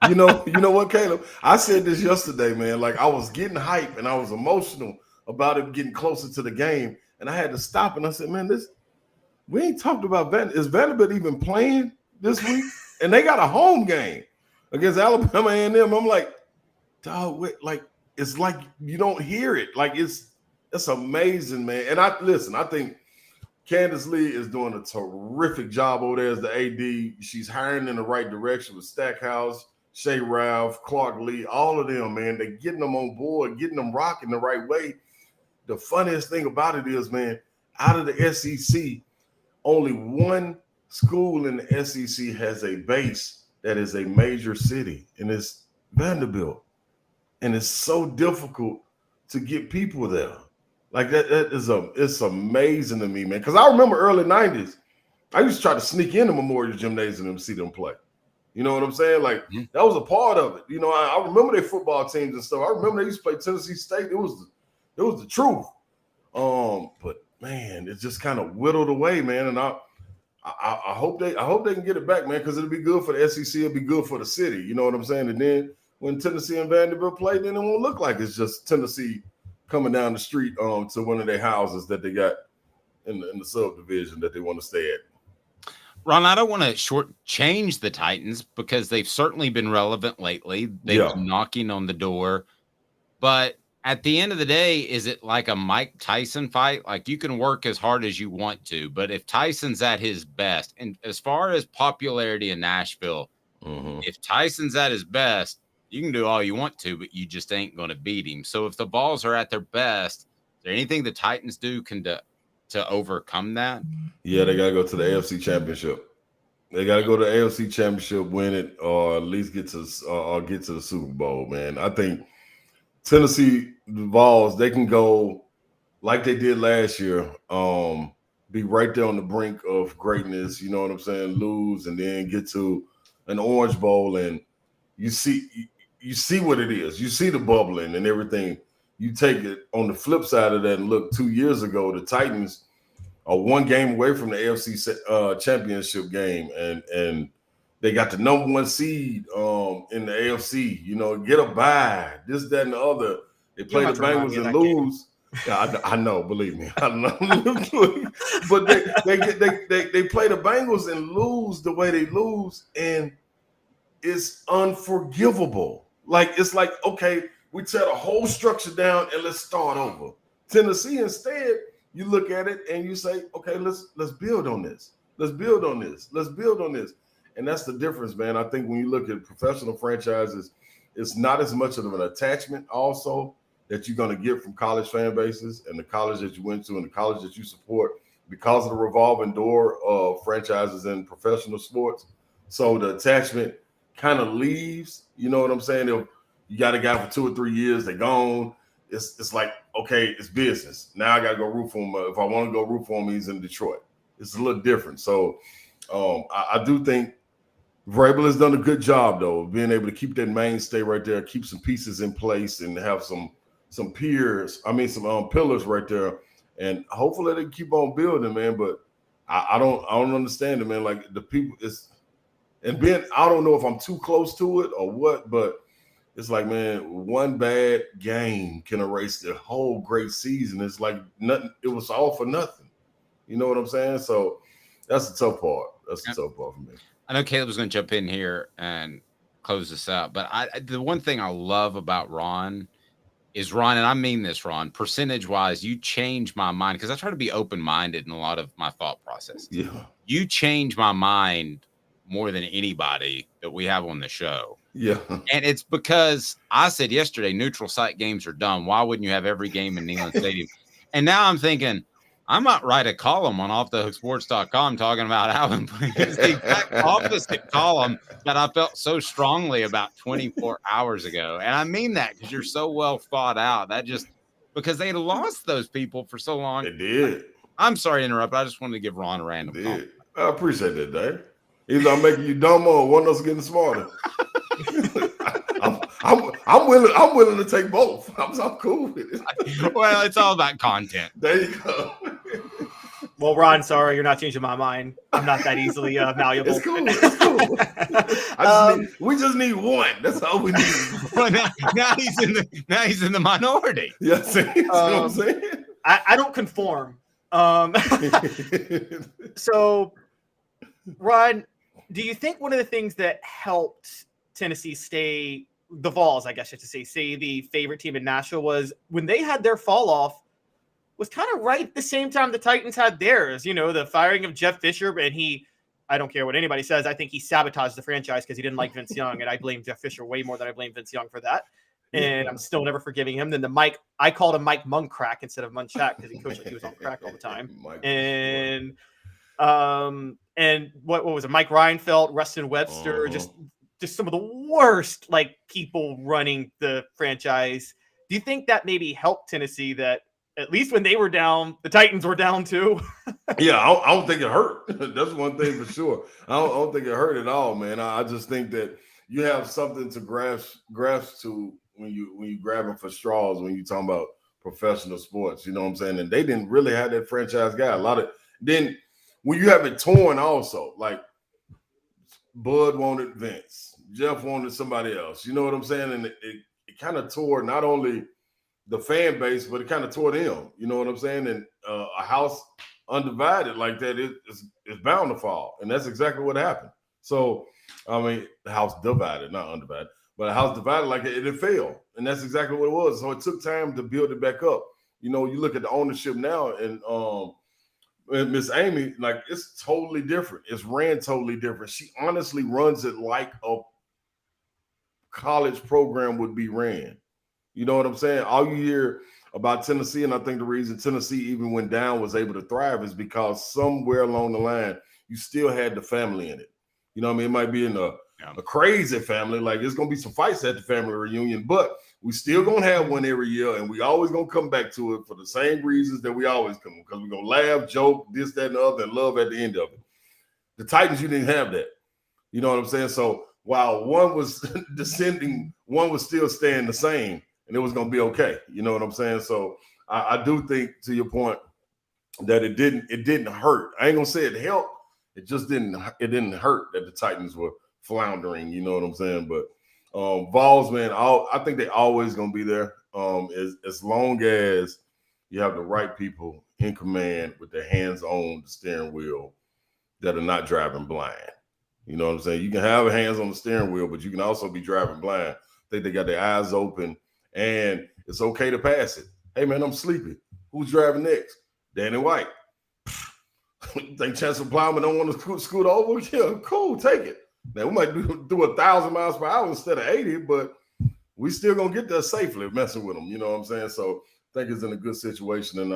you know what, Caleb? I said this yesterday, man. Like I was getting hype and I was emotional about it getting closer to the game, and I had to stop and I said, man, we ain't talked about Is Vanderbilt even playing this week? And they got a home game against Alabama A&M. I'm like, dog, like it's like you don't hear it. Like it's amazing, man. And I think Candace Lee is doing a terrific job over there as the AD. She's hiring in the right direction with Stackhouse, Shea Ralph, Clark Lee, all of them, man. They're getting them on board, getting them rocking the right way. The funniest thing about it is, man, out of the SEC, only one school in the SEC has a base that is a major city, and it's Vanderbilt. And it's so difficult to get people there. Like it's amazing to me, man. Because I remember early 90s, I used to try to sneak into Memorial Gymnasium and see them play. You know what I'm saying? Like that was a part of it. You know, I remember their football teams and stuff. I remember they used to play Tennessee State. It was the truth. But man, it just kind of whittled away, man. And I hope they can get it back, man, because it'll be good for the SEC. It'll be good for the city. You know what I'm saying? And then when Tennessee and Vanderbilt play, then it won't look like it's just Tennessee coming down the street to one of their houses that they got in the subdivision that they want to stay at. Ron, I don't want to shortchange the Titans because they've certainly been relevant lately. They've been knocking on the door. But at the end of the day, is it like a Mike Tyson fight? Like you can work as hard as you want to, but if Tyson's at his best, and as far as popularity in Nashville, if Tyson's at his best, you can do all you want to, but you just ain't going to beat him. So if the Vols are at their best, is there anything the Titans do to overcome that? Yeah, they got to go to the AFC Championship. They got to go to the AFC Championship, win it, or at least get to the Super Bowl, man. I think Tennessee, the Vols, they can go like they did last year, be right there on the brink of greatness, you know what I'm saying, lose, and then get to an Orange Bowl, and you see what it is. You see the bubbling and everything. you take it on the flip side of that and look 2 years ago, the Titans are one game away from the AFC championship game, and they got the number 1 seed in the AFC. You know, get a bye, this, that, and the other. They play the Bengals and lose. Yeah, I know, believe me, I know. But they play the Bengals and lose the way they lose, and it's unforgivable. Like, it's like, okay, we tear the whole structure down and let's start over. Tennessee, instead, you look at it and you say, okay, let's build on this. Let's build on this. Let's build on this. And that's the difference, man. I think when you look at professional franchises, it's not as much of an attachment also that you're going to get from college fan bases and the college that you went to and the college that you support because of the revolving door of franchises in professional sports. So the attachment kind of leaves, you know what I'm saying? If you got a guy for 2 or 3 years, they're gone. It's like, okay, it's business. Now I got to go root for him. If I want to go root for him, he's in Detroit. It's a little different. So I do think Vrabel has done a good job, though, of being able to keep that mainstay right there, keep some pieces in place, and have some pillars right there. And hopefully they keep on building, man. But I don't understand it, man. Like, the people I don't know if I'm too close to it or what, but it's like, man, one bad game can erase the whole great season. It's like nothing. It was all for nothing. You know what I'm saying? So that's the tough part. That's the tough part for me. I know Caleb was going to jump in here and close this out, but the one thing I love about Ron, and I mean this, Ron, percentage-wise, you change my mind, because I try to be open-minded in a lot of my thought process. Yeah. You change my mind more than anybody that we have on the show. Yeah. And it's because I said yesterday, neutral site games are dumb. Why wouldn't you have every game in Neyland Stadium? And now I'm thinking, I might write a column on offthehooksports.com talking about how it's the exact opposite column that I felt so strongly about 24 hours ago. And I mean that because you're so well thought out. That just because they lost those people for so long. They did. I'm sorry to interrupt. I just wanted to give Ron a random comment. I appreciate that, Dave. Either I'm making you dumber or one of us getting smarter. I'm willing to take both. I'm cool with it. Well, it's all about content. There you go. Well, Ron, sorry, you're not changing my mind. I'm not that easily malleable. It's cool. We just need one. That's all we need. Well, now he's in the minority. Yeah, see what I'm saying? I don't conform. So, Ron, do you think one of the things that helped Tennessee stay the Vols, I guess you have to say the favorite team in Nashville, was when they had their fall off was kind of right at the same time the Titans had theirs, you know, the firing of Jeff Fisher. And I don't care what anybody says, I think he sabotaged the franchise because he didn't like Vince Young. And I blame Jeff Fisher way more than I blame Vince Young for that. And I'm still never forgiving him. Then I called him Mike Muncrack instead of Munchak because he coached like he was on crack all the time. And what was it? Mike Reinfeldt, Rustin Webster, just some of the worst people running the franchise. Do you think that maybe helped Tennessee that at least when they were down, the Titans were down too? Yeah, I don't think it hurt. That's one thing for sure. I don't think it hurt at all, man. I just think that you have something to grasp to when you grabbing for straws when you talking about professional sports. You know what I'm saying? And they didn't really have that franchise guy. Then when you have it torn also, like Bud wanted Vince, Jeff wanted somebody else. You know what I'm saying? And it kind of tore not only the fan base, but it kind of tore them. You know what I'm saying? And a house undivided like that is bound to fall. And that's exactly what happened. So, I mean, the house divided, not undivided, but a house divided like it fell. And that's exactly what it was. So it took time to build it back up. You know, you look at the ownership now and Miss Amy, it's totally different. It's ran totally different. She honestly runs it like a college program would be ran. You know what I'm saying? All you hear about Tennessee, and I think the reason Tennessee even went down was able to thrive is because somewhere along the line, you still had the family in it. You know what I mean? It might be in a crazy family. Like, there's going to be some fights at the family reunion, but we still going to have one every year, and we always going to come back to it for the same reasons that we always come, because we're going to laugh, joke, this, that, and the other, and love at the end of it. The Titans, you didn't have that. You know what I'm saying? So while one was descending, one was still staying the same. and it was going to be okay. You know what I'm saying? So I do think, to your point, that it didn't hurt. I ain't gonna say it helped. It just didn't hurt that the Titans were floundering. You know what I'm saying? But Vols, man, I think they always gonna be there. As long as you have the right people in command with their hands on the steering wheel that are not driving blind. You know what I'm saying? You can have hands on the steering wheel, but you can also be driving blind. I think they got their eyes open, and it's okay to pass it. Hey, man, I'm sleepy. Who's driving next? Danny White. Think Chancellor Plowman don't want to scoot over? Yeah, cool, take it. Now, we might do 1,000 miles per hour instead of 80, but we still going to get there safely messing with them. You know what I'm saying? So I think it's in a good situation, and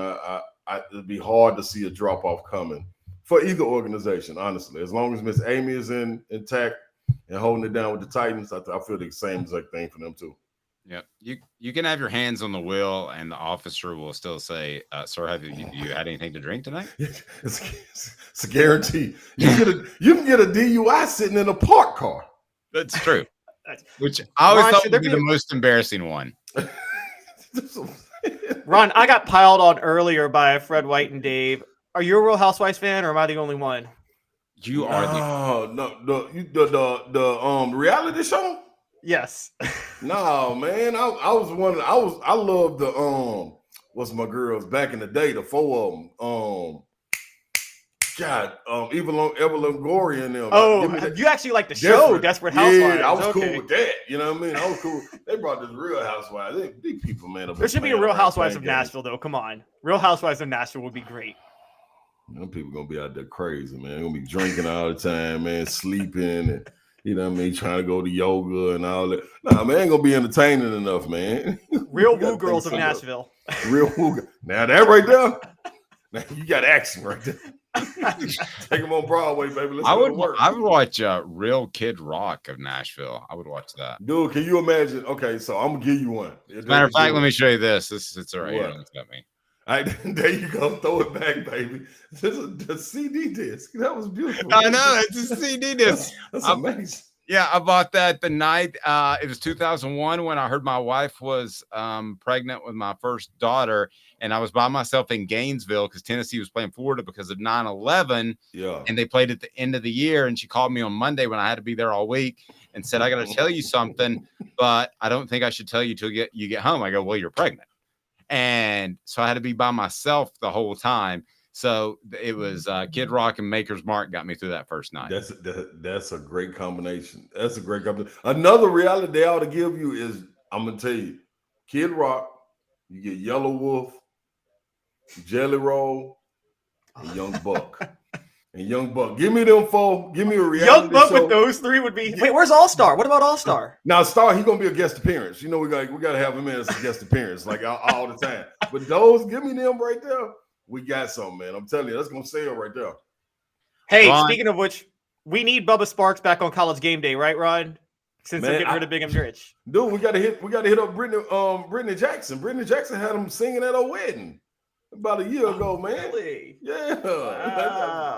it'd be hard to see a drop-off coming for either organization, honestly. As long as Miss Amy is intact and holding it down with the Titans, I feel the same exact thing for them, too. Yeah, you can have your hands on the wheel, and the officer will still say, "Sir, have you had anything to drink tonight?" It's a guarantee. You can get a DUI sitting in a parked car. That's true. Which I always thought would be the most embarrassing one. Ron, I got piled on earlier by Fred White and Dave. Are you a Real Housewives fan, or am I the only one? You are. The reality show. Yes. No, man. I love the what's my girls back in the day, the four of them. Eva Longoria and them. Oh, you actually like the show, Desperate Housewives? Yeah, I was cool with that. You know what I mean? I was cool. They brought this Real Housewives. These people, man. There should be a Real Housewives of Nashville, though. Come on, Real Housewives of Nashville would be great. Them people gonna be out there crazy, man. They're gonna be drinking all the time, man, sleeping, and you know what I mean, trying to go to yoga and all that. Nah, man, ain't gonna be entertaining enough, man. Real woo girls of Nashville. Real woo. Now that right there, now you got action right there. Take them on Broadway, baby. I would watch Real Kid Rock of Nashville. I would watch that. Dude, can you imagine? Okay, so I'm gonna give you one. As a matter of fact, let me show you this. It's all right. Here, look at me. All right, there you go. Throw it back, baby. This is the CD disc. That was beautiful. I know. It's a CD disc. That's amazing. Yeah, I bought that the night. It was 2001 when I heard my wife was pregnant with my first daughter, and I was by myself in Gainesville because Tennessee was playing Florida because of 9/11. Yeah, and they played at the end of the year. And she called me on Monday when I had to be there all week and said, "I got to tell you something, but I don't think I should tell you till you get home." I go, "Well, you're pregnant," and so I had to be by myself the whole time. So it was Kid Rock and Maker's Mark got me through that first night. That's a great combination. That's a great combination. Another reality they ought to give you is, I'm going to tell you, Kid Rock, you get Yellow Wolf, Jelly Roll, and Young Buck. And Young Buck. Give me them four. Give me a reality Young Buck show. with those three would be. Wait, where's All Star? What about All Star? Now, Star, he's gonna be a guest appearance. You know, we got to have him in as a guest appearance, like all the time. But those, give me them right there. We got something, man. I'm telling you, that's gonna sell right there. Hey, Ron, speaking of which, we need Bubba Sparks back on College Game Day, right, Ron? Since they're getting rid of Big and Rich. Dude, we gotta hit up Brittany Jackson. Brittany Jackson had him singing at a wedding about a year ago, man. Really? Yeah.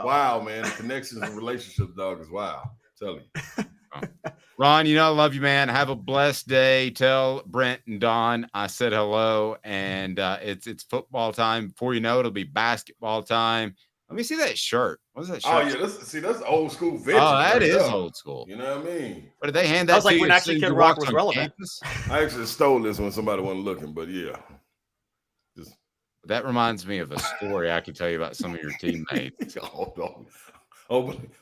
Wow, man. The connections and relationships, dog, is wow. I'm telling you. Ron, you know I love you, man. Have a blessed day. Tell Brent and Don I said hello, and it's football time. Before you know it, it'll be basketball time. Let me see that shirt. What's that shirt? Oh yeah, that's old school vintage. Oh, that is old school. You know what I mean? But did they hand that? That was to like you when as actually soon as Kid you Rock walked was on relevant. campus? I actually stole this when somebody wasn't looking, but yeah. That reminds me of a story I could tell you about some of your teammates.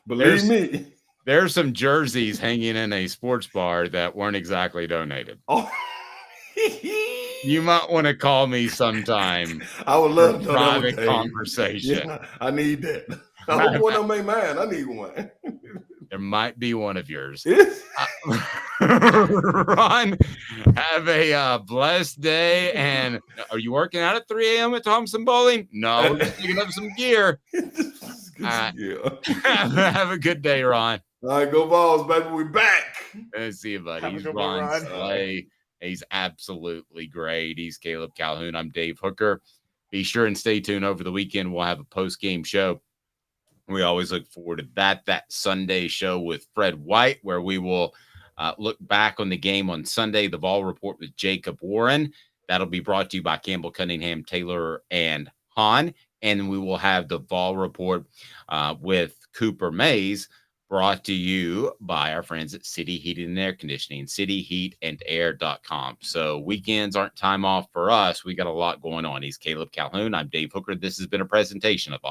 Believe me. There's some jerseys hanging in a sports bar that weren't exactly donated. Oh. You might want to call me sometime. I would love to private conversation. Yeah, I need that. I hope one of them ain't mine. I need one. There might be one of yours. Ron, have a blessed day. And are you working out at 3 a.m. at Thompson Bowling? No, just picking up some gear. Have a good day, Ron. All right, go Vols, baby. We back. Let's see you, buddy. Have a He's good one, Ron Ron. Slay. He's absolutely great. He's Caleb Calhoun. I'm Dave Hooker. Be sure and stay tuned over the weekend. We'll have a post-game show. We always look forward to that Sunday show with Fred White, where we will look back on the game on Sunday, the Vol Report with Jacob Warren. That'll be brought to you by Campbell, Cunningham, Taylor, and Hahn. And we will have the Vol Report with Cooper Mays, brought to you by our friends at City Heating and Air Conditioning, cityheatandair.com. So weekends aren't time off for us. We got a lot going on. He's Caleb Calhoun. I'm Dave Hooker. This has been a presentation of